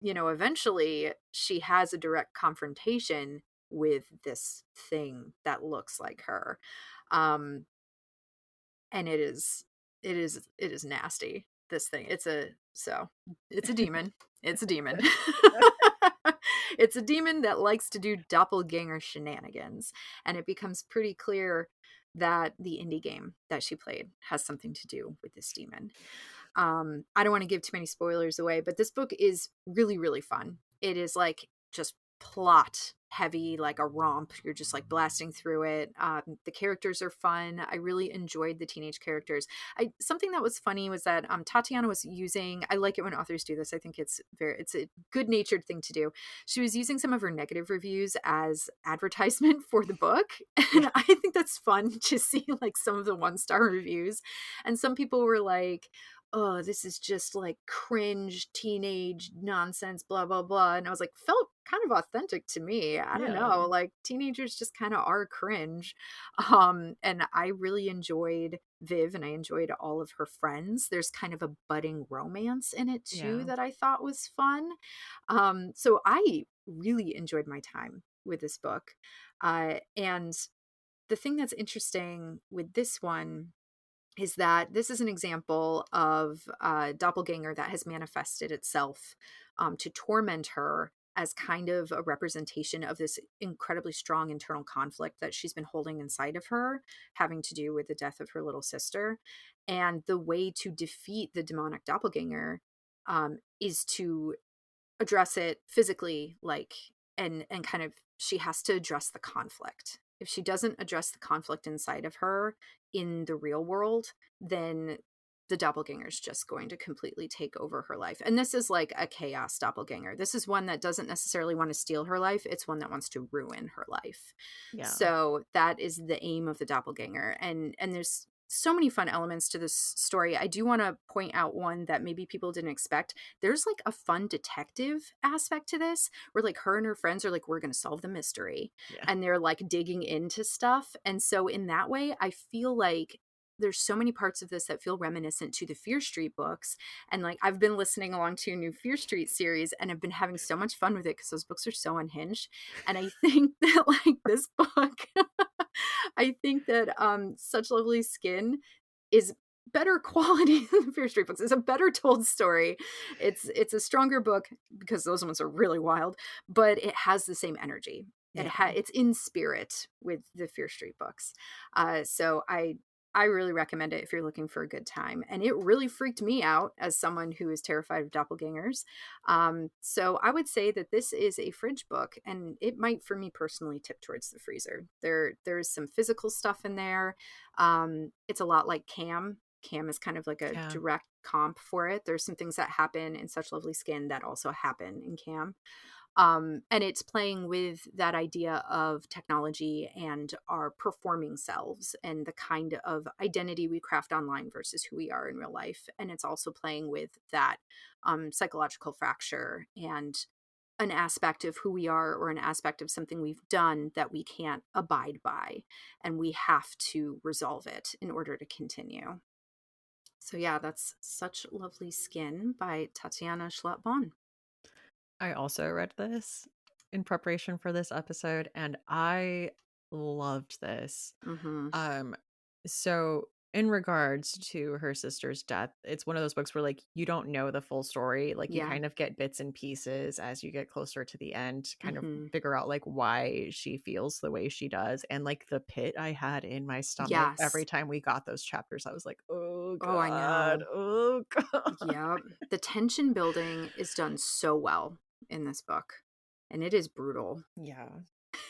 eventually she has a direct confrontation with this thing that looks like her. Um, and it is nasty. This thing. It's a demon. It's a demon. It's a demon that likes to do doppelganger shenanigans. And it becomes pretty clear that the indie game that she played has something to do with this demon. I don't want to give too many spoilers away, but this book is really, really fun. It is like just plot heavy, like a romp. You're just like blasting through it. The characters are fun. I really enjoyed the teenage characters. Something that was funny was that Tatiana was using. I like it when authors do this. I think it's a good natured thing to do. She was using some of her negative reviews as advertisement for the book, Yeah. and I think that's fun to see like some of the 1-star reviews, and some people were like, oh, this is just like cringe teenage nonsense, blah, blah, blah. And I was like, felt kind of authentic to me. I don't Yeah. know. Like teenagers just kind of are cringe. And I really enjoyed Viv and I enjoyed all of her friends. There's kind of a budding romance in it too Yeah. that I thought was fun. So I really enjoyed my time with this book. And the thing that's interesting with this one is that this is an example of a doppelganger that has manifested itself to torment her as kind of a representation of this incredibly strong internal conflict that she's been holding inside of her, having to do with the death of her little sister. And the way to defeat the demonic doppelganger is to address it physically, like, and kind of, she has to address the conflict. If she doesn't address the conflict inside of her in the real world, then the doppelganger is just going to completely take over her life. And this is like a chaos doppelganger. This is one that doesn't necessarily want to steal her life. It's one that wants to ruin her life. Yeah. So that is the aim of the doppelganger. And there's so many fun elements to this story. I do want to point out one that maybe people didn't expect. There's like a fun detective aspect to this where like her and her friends are like, we're going to solve the mystery. Yeah. And they're like digging into stuff. And so in that way, I feel like there's so many parts of this that feel reminiscent to the Fear Street books. And like I've been listening along to a new Fear Street series and I've been having so much fun with it because those books are so unhinged. And I think that like this book, I think that Such Lovely Skin is better quality than Fear Street books. It's a better told story. It's a stronger book because those ones are really wild, but it has the same energy. Yeah. It's in spirit with the Fear Street books. So I really recommend it if you're looking for a good time. And it really freaked me out as someone who is terrified of doppelgangers. So I would say that this is a fridge book, and it might, for me personally, tip towards the freezer. There's some physical stuff in there. It's a lot like Cam. Cam is kind of like a Yeah. direct comp for it. There's some things that happen in Such Lovely Skin that also happen in Cam. And it's playing with that idea of technology and our performing selves and the kind of identity we craft online versus who we are in real life. And it's also playing with that psychological fracture and an aspect of who we are or an aspect of something we've done that we can't abide by. And we have to resolve it in order to continue. So, yeah, that's Such Lovely Skin by Tatiana Schlatt-Bon. I also read this in preparation for this episode, and I loved this. Mm-hmm. Um, so in regards to her sister's death, it's one of those books where like you don't know the full story. Like you Yeah. kind of get bits and pieces as you get closer to the end, to kind of Mm-hmm. figure out like why she feels the way she does. And like the pit I had in my stomach every Yes. time we got those chapters, I was like, oh Oh, I God, know. oh God. Yeah. The tension building is done so well in this book, and it is brutal. Yeah.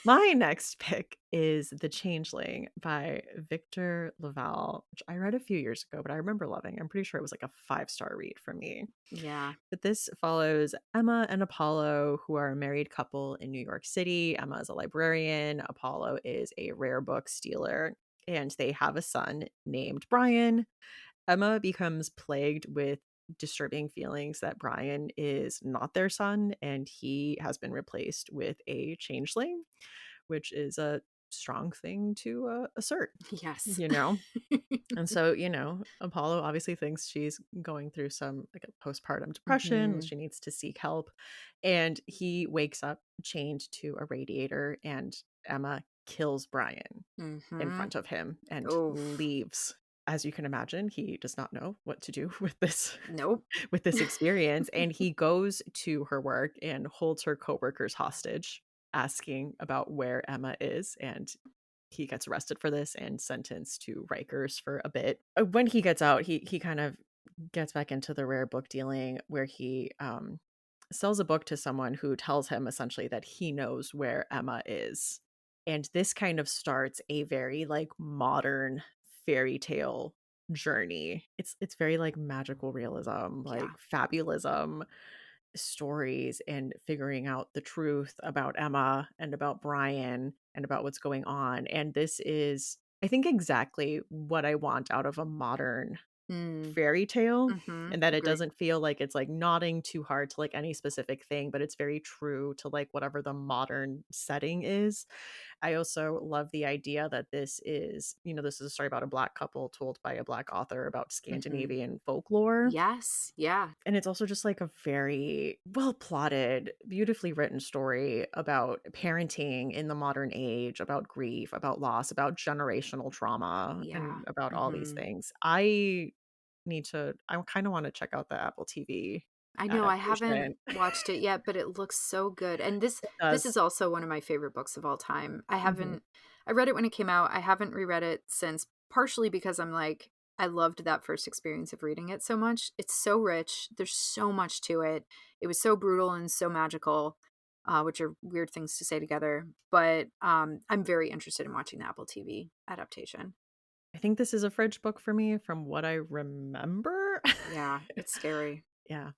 My next pick is The Changeling by Victor Laval, which I read a few years ago, but I remember loving. I'm pretty sure it was like a 5-star read for me. Yeah. But this follows Emma and Apollo, who are a married couple in New York City. Emma is a librarian, Apollo is a rare book stealer, and they have a son named Brian. Emma becomes plagued with disturbing feelings that Brian is not their son and he has been replaced with a changeling, which is a strong thing to assert, Yes. you know? And so, Apollo obviously thinks she's going through some like a postpartum depression. Mhm. She needs to seek help. And he wakes up chained to a radiator, and Emma kills Brian in Mhm. front of him and Oof. leaves. As you can imagine, he does not know what to do with this Nope. with this experience, and he goes to her work and holds her coworkers hostage, asking about where Emma is, and he gets arrested for this and sentenced to Rikers for a bit. When he gets out, he kind of gets back into the rare book dealing where he sells a book to someone who tells him essentially that he knows where Emma is. And this kind of starts a very like modern fairy tale journey. It's very like magical realism, like Yeah. fabulism stories and figuring out the truth about Emma and about Brian and about what's going on. And this is, I think, exactly what I want out of a modern Mm. fairy tale, Mhm. and that it Agree. doesn't feel like it's like nodding too hard to like any specific thing, but it's very true to like whatever the modern setting is. I also love the idea that this is a story about a black couple told by a black author about Mhm. Scandinavian folklore. Yes. Yeah. And it's also just like a very well plotted, beautifully written story about parenting in the modern age, about grief, about loss, about generational trauma, Yeah. and about all these Mhm. things. I kind of want to check out the Apple TV. I know I haven't adaptation. watched it yet, but it looks so good. And It this does. is also one of my favorite books of all time. Mhm. I read it when it came out. I haven't reread it since, partially because I'm like I loved that first experience of reading it so much. It's so rich. There's so much to it. It was so brutal and so magical, which are weird things to say together. But I'm very interested in watching the Apple TV adaptation. I think this is a fridge book for me from what I remember. Yeah, it's scary. Yeah.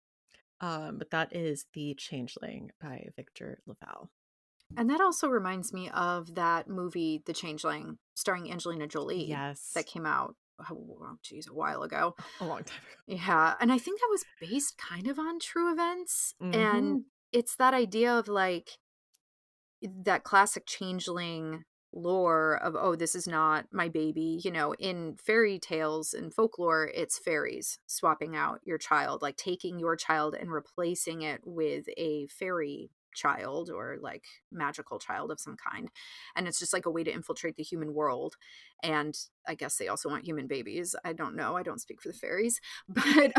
But that is The Changeling by Victor Laval. And that also reminds me of that movie, The Changeling, starring Angelina Jolie, that Yes. came out, oh, geez, a while ago. A long time ago. Yeah, and I think that was based kind of on true events, and Mhm. it's that idea of, like, that classic changeling lore of, oh, this is not my baby. In fairy tales and folklore, it's fairies swapping out your child, like taking your child and replacing it with a fairy child or like magical child of some kind. And it's just like a way to infiltrate the human world. And I guess they also want human babies. I don't know. I don't speak for the fairies. But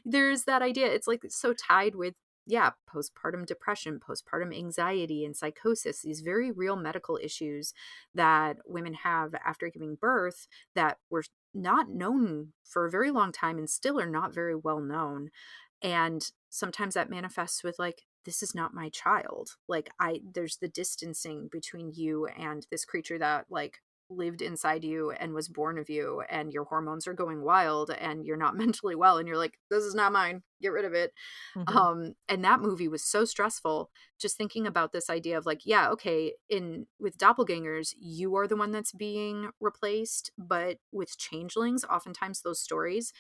there's that idea. It's like so tied with, yeah, postpartum depression, postpartum anxiety, and psychosis, these very real medical issues that women have after giving birth that were not known for a very long time and still are not very well known. And sometimes that manifests with, like, this is not my child. Like, there's the distancing between you and this creature that, like, lived inside you and was born of you, and your hormones are going wild and you're not mentally well, and you're like, this is not mine, get rid of it. Mhm. And that movie was so stressful, just thinking about this idea of, like, yeah, okay, in with doppelgangers, you are the one that's being replaced, but with changelings, oftentimes those stories,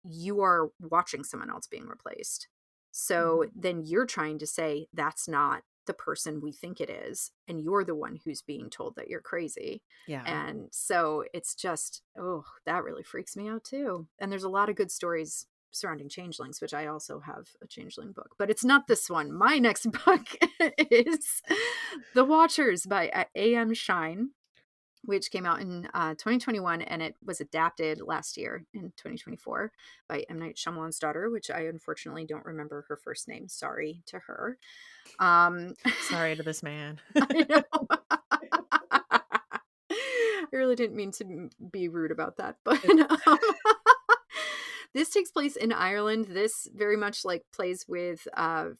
you are watching someone else being replaced. So Mhm. then you're trying to say that's not the person we think it is, and you're the one who's being told that you're crazy. Yeah. And so it's just, oh, that really freaks me out too. And there's a lot of good stories surrounding changelings, which I also have a changeling book, but it's not this one. My next book is The Watchers by A.M. Shine, which came out in 2021, and it was adapted last year in 2024 by M. Night Shyamalan's daughter, which I unfortunately don't remember her first name. Sorry to her. Um, Sorry to this man. I know. I really didn't mean to be rude about that, but It's this takes place in Ireland. This very much like plays with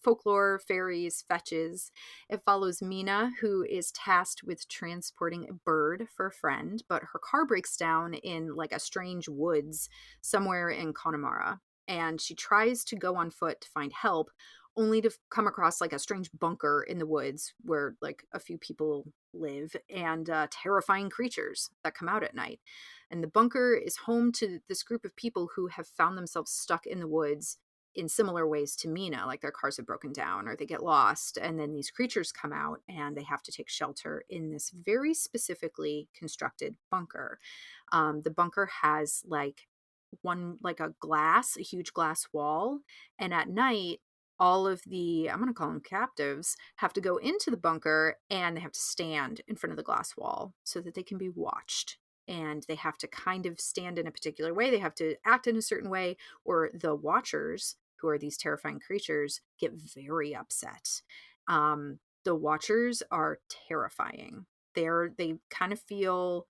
folklore, fairies, fetches. It follows Mina, who is tasked with transporting a bird for a friend, but her car breaks down in like a strange woods somewhere in Connemara. And she tries to go on foot to find help, only to come across like a strange bunker in the woods where like a few people live, and terrifying creatures that come out at night. And the bunker is home to this group of people who have found themselves stuck in the woods in similar ways to Mina, like their cars have broken down or they get lost. And then these creatures come out and they have to take shelter in this very specifically constructed bunker. The bunker has like a huge glass wall. And at night, all of the, I'm going to call them captives, have to go into the bunker and they have to stand in front of the glass wall so that they can be watched. And they have to kind of stand in a particular way. They have to act in a certain way, or the watchers, who are these terrifying creatures, get very upset. The watchers are terrifying. They kind of feel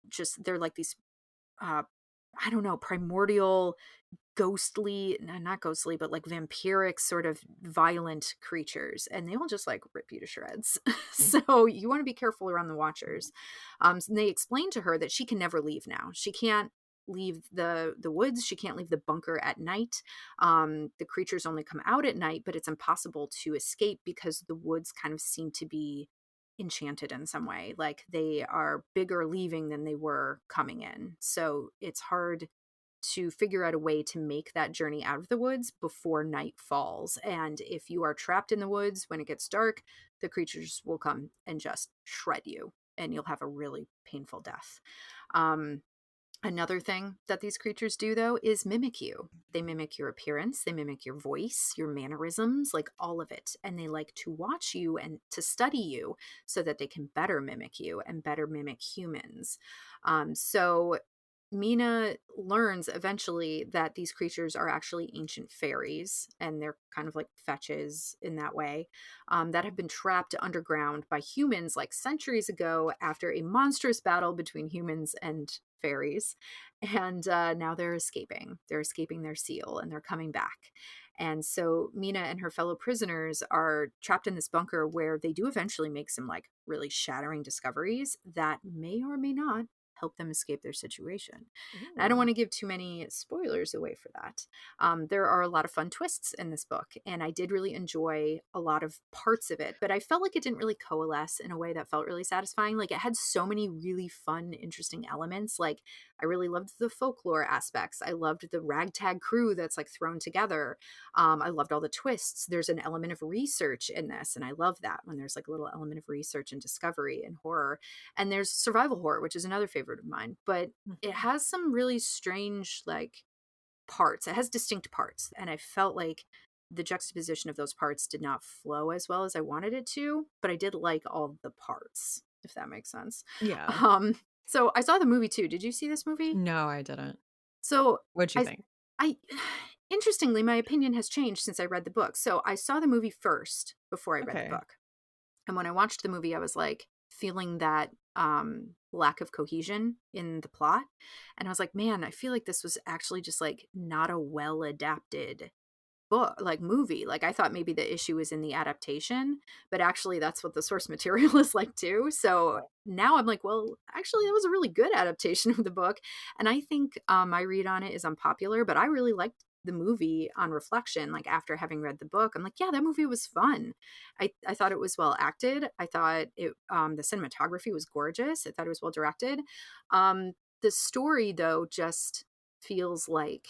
just, they're like these, uh, I don't know, primordial, ghostly, not ghostly, but like vampiric sort of violent creatures, and they will just like rip you to shreds. So you want to be careful around the watchers. And they explain to her that she can never leave now. She can't leave the woods. She can't leave the bunker at night. The creatures only come out at night, but it's impossible to escape because the woods kind of seem to be enchanted in some way, like they are bigger leaving than they were coming in. So it's hard to figure out a way to make that journey out of the woods before night falls. And if you are trapped in the woods when it gets dark, the creatures will come and just shred you, and you'll have a really painful death. Um, Another thing that these creatures do, though, is mimic you. They mimic your appearance, they mimic your voice, your mannerisms, like all of it. And they like to watch you and to study you so that they can better mimic you and better mimic humans. So Mina learns eventually that these creatures are actually ancient fairies, and they're kind of like fetches in that way, that have been trapped underground by humans like centuries ago after a monstrous battle between humans and fairies. And now they're escaping. They're escaping their seal and they're coming back. And so Mina and her fellow prisoners are trapped in this bunker where they do eventually make some like really shattering discoveries that may or may not help them escape their situation. And I don't Ooh. want to give too many spoilers away for that. There are a lot of fun twists in this book, and I did really enjoy a lot of parts of it, but I felt like it didn't really coalesce in a way that felt really satisfying. Like it had so many really fun, interesting elements. Like I really loved the folklore aspects. I loved the ragtag crew that's like thrown together. I loved all the twists. There's an element of research in this, and I love that when there's like a little element of research and discovery and horror. And there's survival horror, which is another favorite of mine, but it Mhm. has some really strange like parts. It has distinct parts, and I felt like the juxtaposition of those parts did not flow as well as I wanted it to, but I did like all the parts, if that makes sense. Yeah. Um so I saw the movie too. Did you see this movie? No, I didn't. So What'd you I think? I interestingly my opinion has changed since I read the book. So I saw the movie first before I read the Okay. book. And when I watched the movie, I was like feeling that lack of cohesion in the plot. And I was like, man, I feel like this was actually just like not a well adapted book, like movie. Like I thought maybe the issue was in the adaptation, but actually that's what the source material is like too. So now I'm like, well, actually that was a really good adaptation of the book. And I think my read on it is unpopular, but I really liked the movie on reflection. Like after having read the book, I'm like, yeah, that movie was fun. I thought it was well acted. I thought it the cinematography was gorgeous. I thought it was well directed. Um, the story though just feels like,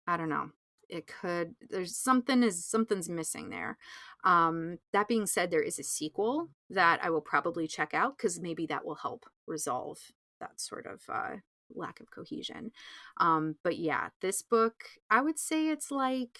I don't know, it could, there's something's missing there. That being said, there is a sequel that I will probably check out because maybe that will help resolve that sort of lack of cohesion. But yeah, this book, I would say it's like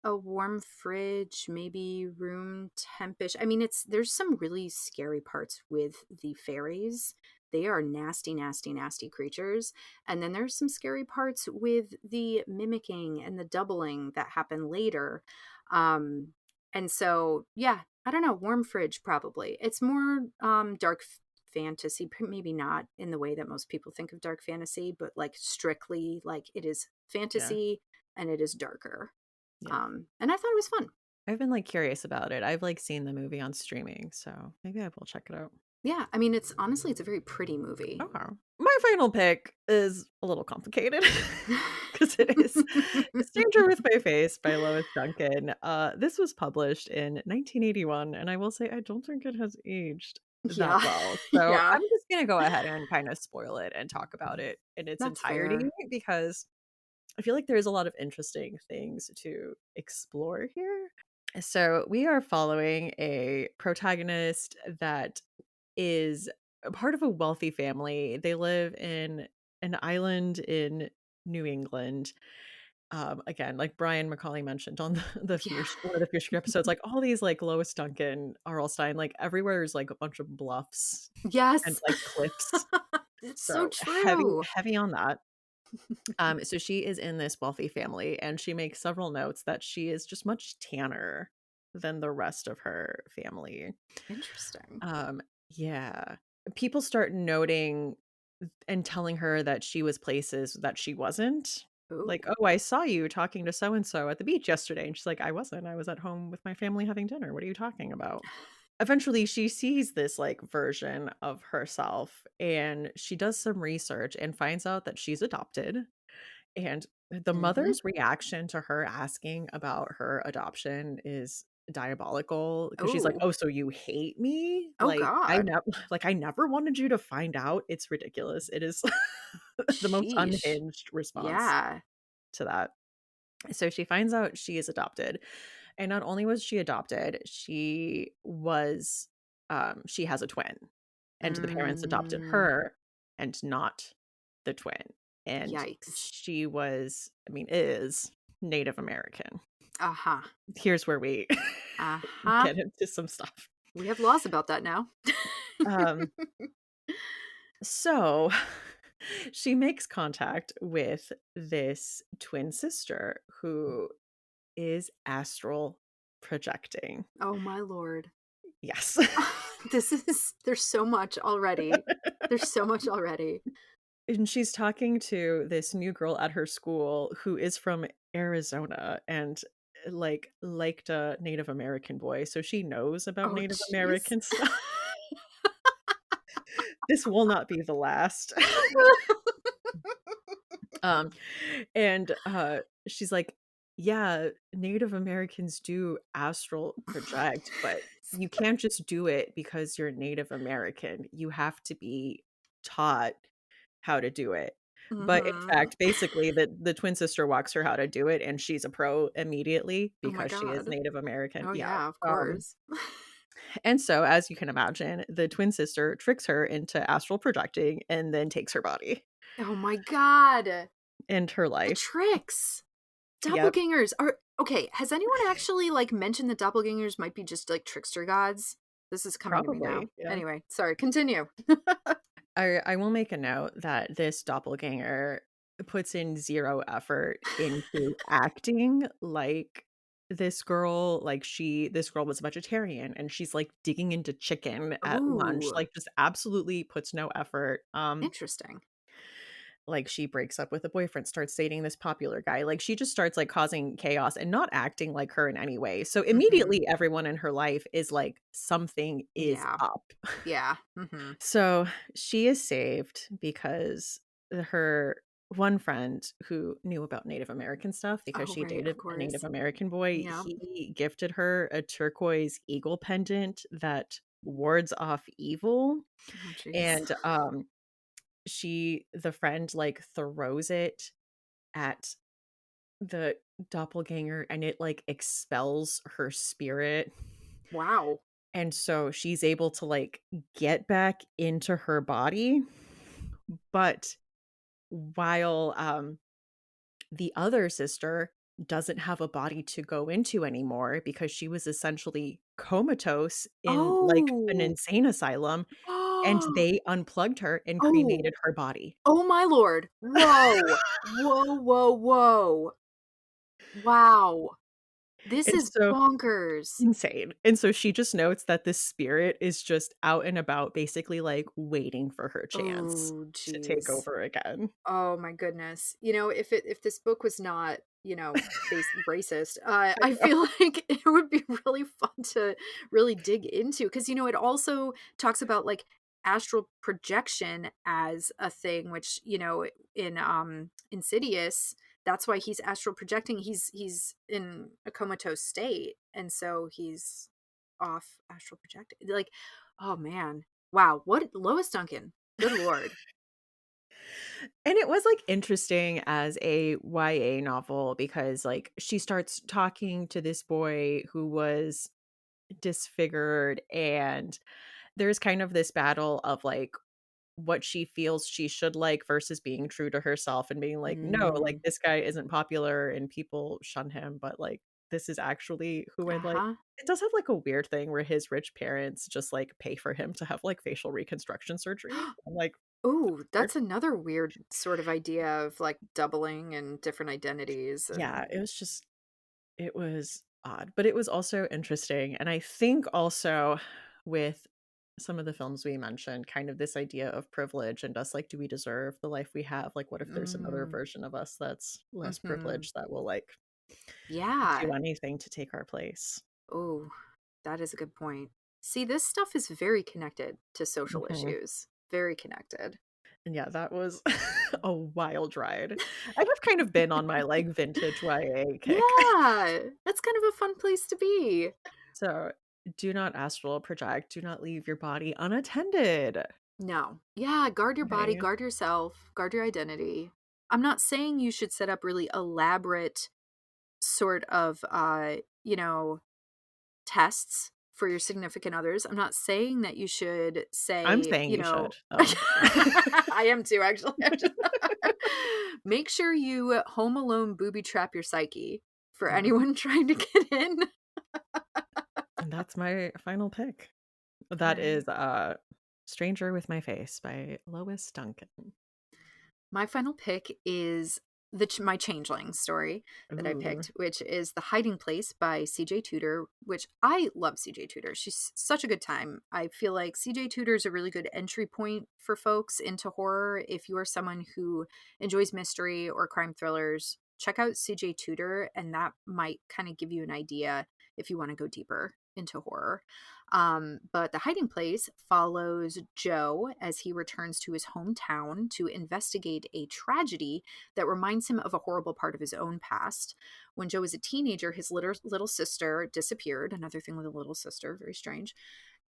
a warm fridge, maybe room tempish. I mean, it's, there's some really scary parts with the fairies. They are nasty, nasty, nasty creatures. And then there's some scary parts with the mimicking and the doubling that happen later. Um, and so, yeah, I don't know, warm fridge probably. It's more dark fantasy, maybe not in the way that most people think of dark fantasy, but like strictly like it is Yeah. fantasy and it is darker. Yeah. And I thought it was fun. I've been like curious about it. I've like seen the movie on streaming, so maybe I will check it out. Yeah, I mean, it's honestly, it's a very pretty movie. Okay. My final pick is a little complicated because it is Stranger with My Face by Lois Duncan. This was published in 1981, and I will say I don't think it has aged that Yeah, well. So yeah, I'm just gonna go ahead and kind of spoil it and talk about it in its that's entirety fair. because I feel like there's a lot of interesting things to explore here. So we are following a protagonist that is a part of a wealthy family. They live in an island in New England. Again, like Brian McCauley mentioned on the Yeah. one of the Future episodes, like all these like Lois Duncan, R.L. Stein, like everywhere is like a bunch of bluffs and Yes. like cliffs. It's so So heavy, true. heavy on that. So she is in this wealthy family, and she makes several notes that she is just much tanner than the rest of her family. Interesting. Um, yeah. People start noting and telling her that she was places that she wasn't. Like, Ooh, "Oh, I saw you talking to so and so at the beach yesterday." And she's like, "I wasn't. I was at home with my family having dinner. What are you talking about?" Eventually, she sees this like version of herself and she does some research and finds out that she's adopted. And the mhm. mother's reaction to her asking about her adoption is diabolical because she's like, Oh, "Oh, so you hate me? oh Like, I god. never like, I never wanted you to find out." It's ridiculous. It is the most Sheesh. unhinged response Yeah. to that. So she finds out she is adopted, and not only was she adopted, she has a twin, and the parents adopted Mm, her and not the twin, and yikes. she was, I mean, is Native American. Uh-huh. Here's where we Uh-huh. get into some stuff. We have laws about that now. Um, so She makes contact with this twin sister who is astral projecting. Oh my lord. Yes. There's so much already. There's so much already. And she's talking to this new girl at her school who is from Arizona and liked a Native American boy, so she knows about Oh, Native jeez. American stuff. This will not be the last. Um, and she's like, "Yeah, Native Americans do astral project, but you can't just do it because you're Native American. You have to be taught how to do it." But in Mhm. fact, basically, the twin sister walks her how to do it, and she's a pro immediately Oh my because she is god. Native American. Oh, Yeah. yeah, of course. And so, as you can imagine, the twin sister tricks her into astral projecting and then takes her body Oh my god. and her The life. tricks. Yep. Doppelgängers are okay, has anyone actually, like, mentioned that doppelgängers might be just, like, trickster gods? This is coming to me now. Probably. Yeah. Anyway, sorry, continue. I will make a note that this doppelganger puts in 0 effort into acting like this girl was a vegetarian and she's, like, digging into chicken at lunch, Ooh, like, just absolutely puts no effort, interesting. like, she breaks up with a boyfriend, starts dating this popular guy, like, she just starts, like, causing chaos and not acting like her in any way, so Mhm. immediately everyone in her life is like, "Something is Yeah. up." Yeah. Mhm. So she is saved because her one friend who knew about Native American stuff because Oh, she right, of dated a Native course. American boy, Yep. he gifted her a turquoise eagle pendant that wards off evil. Oh, jeez. And the friend like throws it at the doppelganger and it like expels her spirit. Wow. And so she's able to like get back into her body. But while, the other sister doesn't have a body to go into anymore because she was essentially comatose in, like, an Oh. insane asylum, and they unplugged her and Oh. cremated her body. Oh my lord. Whoa. Whoa, whoa, whoa. Wow. This It's is so bonkers. insane, and so she just notes that this spirit is just out and about, basically, like, waiting for her chance Oh, to take jeez. over again. Oh my goodness. If this book was not, racist, I I know. feel like it would be really fun to really dig into because it also talks about like astral projection as a thing, which, in Insidious, that's why he's astral projecting. He's in a comatose state, and so he's off astral projecting. Like, oh man. Wow, what Lois Duncan. Good lord. And it was, like, interesting as a YA novel because, like, she starts talking to this boy who was disfigured, and there's kind of this battle of, like, what she feels she should like versus being true to herself and being like, "No, like, Mm. this guy isn't popular and people shun him, but, like, this is actually who I like." Uh-huh. It does have, like, a weird thing where his rich parents just, like, pay for him to have, like, facial reconstruction surgery. I'm like, Ooh, "Weird." that's another weird sort of idea of, like, doubling and different identities Yeah, and it was odd, but it was also interesting, and I think also with some of the films we mentioned, kind of this idea of privilege and us, like, do we deserve the life we have? Like, what if there's another mm, version of us that's less mhm. privileged that will, like, do Yeah. anything to take our place? Ooh, that is a good point. See, this stuff is very connected to social Mhm. issues. Very connected. And yeah, that was a wild ride. I have kind of been on my, like, vintage YA kick. Yeah, that's kind of a fun place to be. So, do not astral project, do not leave your body unattended, No. Yeah, guard your body, okay? guard yourself, guard your identity. I'm not saying you should set up really elaborate sort of, tests for your significant others. I'm not saying that you should I'm say, saying you should, I am too, actually. I'm just make sure you home alone booby trap your psyche for Yeah, anyone trying to get in. and that's my final pick. All That right. is, Stranger with My Face by Lois Duncan. My final pick is my Changeling story that I Ooh. picked, which is The Hiding Place by CJ Tudor, which I love CJ Tudor. She's such a good time. I feel like CJ Tudor is a really good entry point for folks into horror. If you are someone who enjoys mystery or crime thrillers, check out CJ Tudor, and that might kind of give you an idea if you want to go deeper into horror. But The Hiding Place follows Joe as he returns to his hometown to investigate a tragedy that reminds him of a horrible part of his own past. When Joe was a teenager, his little sister disappeared. Another thing with a little sister, very strange.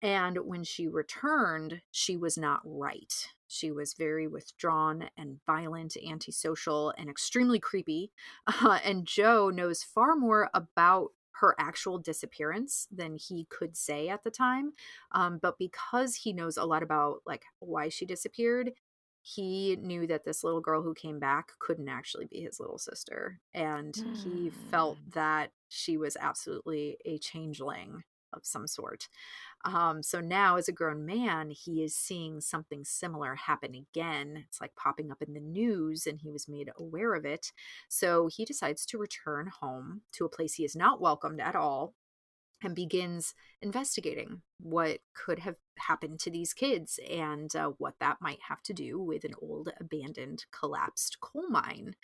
And when she returned, she was not right. She was very withdrawn and violent, antisocial, and extremely creepy. And Joe knows far more about her actual disappearance than he could say at the time. But because he knows a lot about like why she disappeared, he knew that this little girl who came back couldn't actually be his little sister. And he felt Hmm. that she was absolutely a changeling of some sort. So now, as a grown man, he is seeing something similar happen again. It's like popping up in the news, and he was made aware of it. So he decides to return home to a place he is not welcomed at all and begins investigating what could have happened to these kids and what that might have to do with an old, abandoned, collapsed coal mine.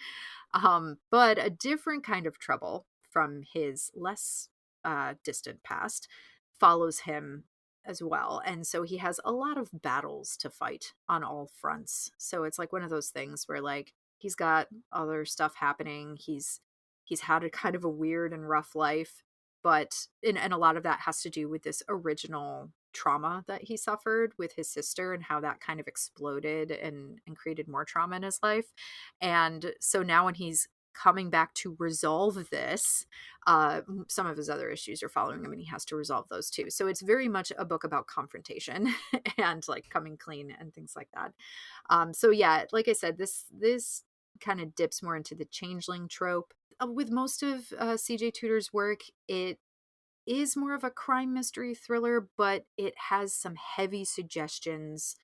But a different kind of trouble from his less distant past follows him as well. And so he has a lot of battles to fight on all fronts. So it's like one of those things where like he's got other stuff happening. He's had a kind of a weird and rough life, but and a lot of that has to do with this original trauma that he suffered with his sister and how that kind of exploded and created more trauma in his life. And so now when he's coming back to resolve this, some of his other issues are following him and he has to resolve those too. So it's very much a book about confrontation and like coming clean and things like that. So yeah, like I said, this kind of dips more into the changeling trope. With most of CJ Tudor's work, it is more of a crime mystery thriller, but it has some heavy suggestions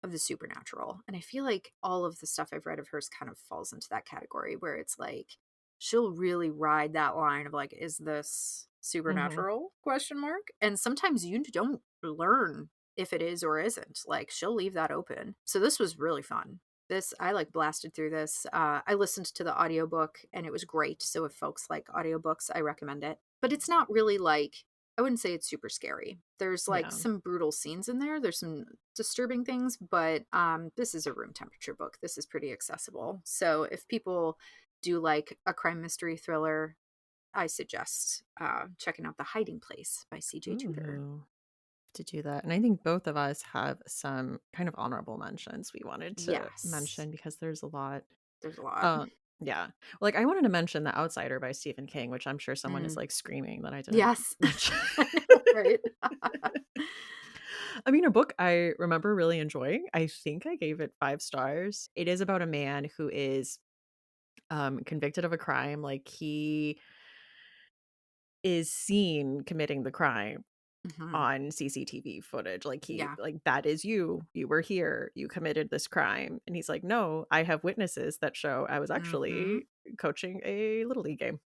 of the supernatural. And I feel like all of the stuff I've read of hers kind of falls into that category where it's like she'll really ride that line of like, is this Hmm. supernatural question mark? And sometimes you don't learn if it is or isn't. Like she'll leave that open. So this was really fun. This I like blasted through this. I listened to the audiobook and it was great. So if folks like audiobooks, I recommend it. But it's not really like I wouldn't say it's super scary. There's like Yeah. some brutal scenes in there. There's some disturbing things, but this is a room temperature book. This is pretty accessible. So if people do like a crime mystery thriller, I suggest checking out The Hiding Place by CJ Tudor. Ooh. To do that. And I think both of us have some kind of honorable mentions we wanted to Yes, mention because there's a lot. there's a lot. Uh, yeah. Like I wanted to mention The Outsider by Stephen King, which I'm sure someone is Mm, like screaming that I didn't yes, mention. I know, right? I mean, a book I remember really enjoying. I think I gave it 5 stars. It is about a man who is convicted of a crime. Like he is seen committing the crime Hmm. on CCTV footage, like, he Yeah. like, "That is you. You were here. You committed this crime." And he's like, "No, I have witnesses that show I was Hmm. actually coaching a little league game.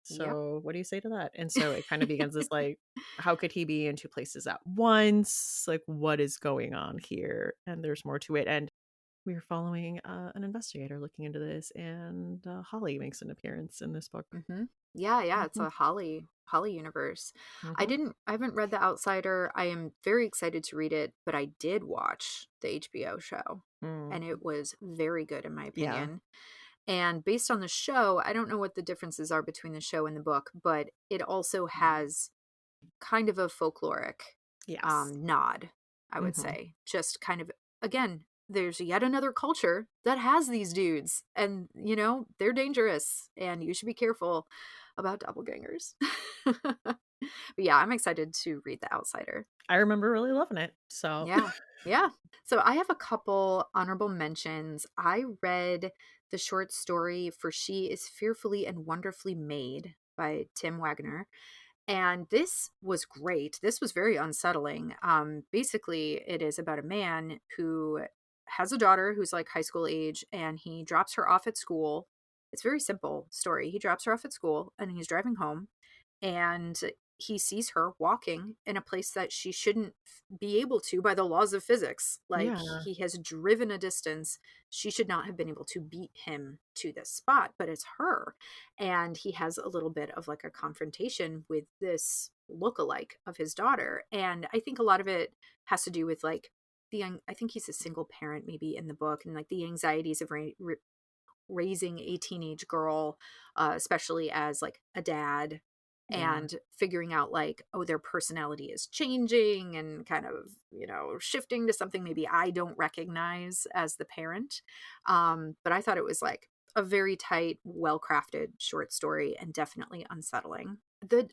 Yep. So, what do you say to that?" And so it kinda begins this, like, how could he be in 2 places at once? Like, what is going on here? And there's more to it, and we're following, an investigator looking into this, and, Holly makes an appearance in this book. Hmm. Yeah, yeah, it's Mhm, a Holly universe. mhm. I haven't read The Outsider. I am very excited to read it, but I did watch the HBO show and Mm, it was very good in my yeah. opinion. And based on the show, I don't know what the differences are between the show and the book, but it also has kind of a folkloric Yes. nod, I would Mhm. say. Just kind of, again, there's yet another culture that has these dudes, and they're dangerous, and you should be careful about doppelgangers. But yeah, I'm excited to read The Outsider. I remember really loving it, so Yeah. Yeah. So I have a couple honorable mentions. I read the short story For She is Fearfully and Wonderfully Made by Tim Waggoner. And this was great. This was very unsettling. Basically, it is about a man who has a daughter who's like high school age, and he drops her off at school. It's a very simple story. He drops her off at school and he's driving home, and he sees her walking in a place that she shouldn't be able to by the laws of physics. Like, Yeah. he has driven a distance. She should not have been able to beat him to this spot, but it's her. And he has a little bit of like a confrontation with this lookalike of his daughter. And I think a lot of it has to do with like I think he's a single parent maybe in the book, and like the anxieties of raising a teenage girl, especially as like a dad, Yeah. and figuring out like, oh, their personality is changing and kind of, shifting to something maybe I don't recognize as the parent. But I thought it was like a very tight, well crafted short story, and definitely unsettling.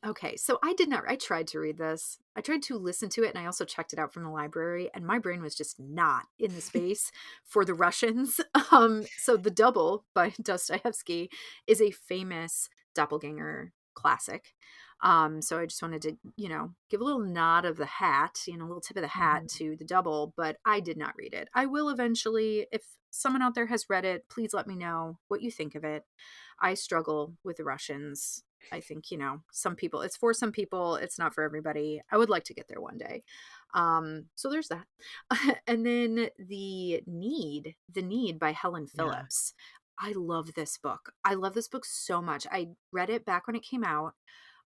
Okay, so I tried to read this. I tried to listen to it, and I also checked it out from the library, and my brain was just not in the space for the Russians. So The Double by Dostoevsky is a famous doppelganger classic. So I just wanted to, give a little nod of the hat, a little tip of the hat Mhm. to The Double, but I did not read it. I will eventually. If someone out there has read it, please let me know what you think of it. I struggle with the Russians. I think, some people, it's for some people, it's not for everybody. I would like to get there one day. So there's that. And then The Need by Helen Yeah. Phillips. I love this book. I love this book so much. I read it back when it came out.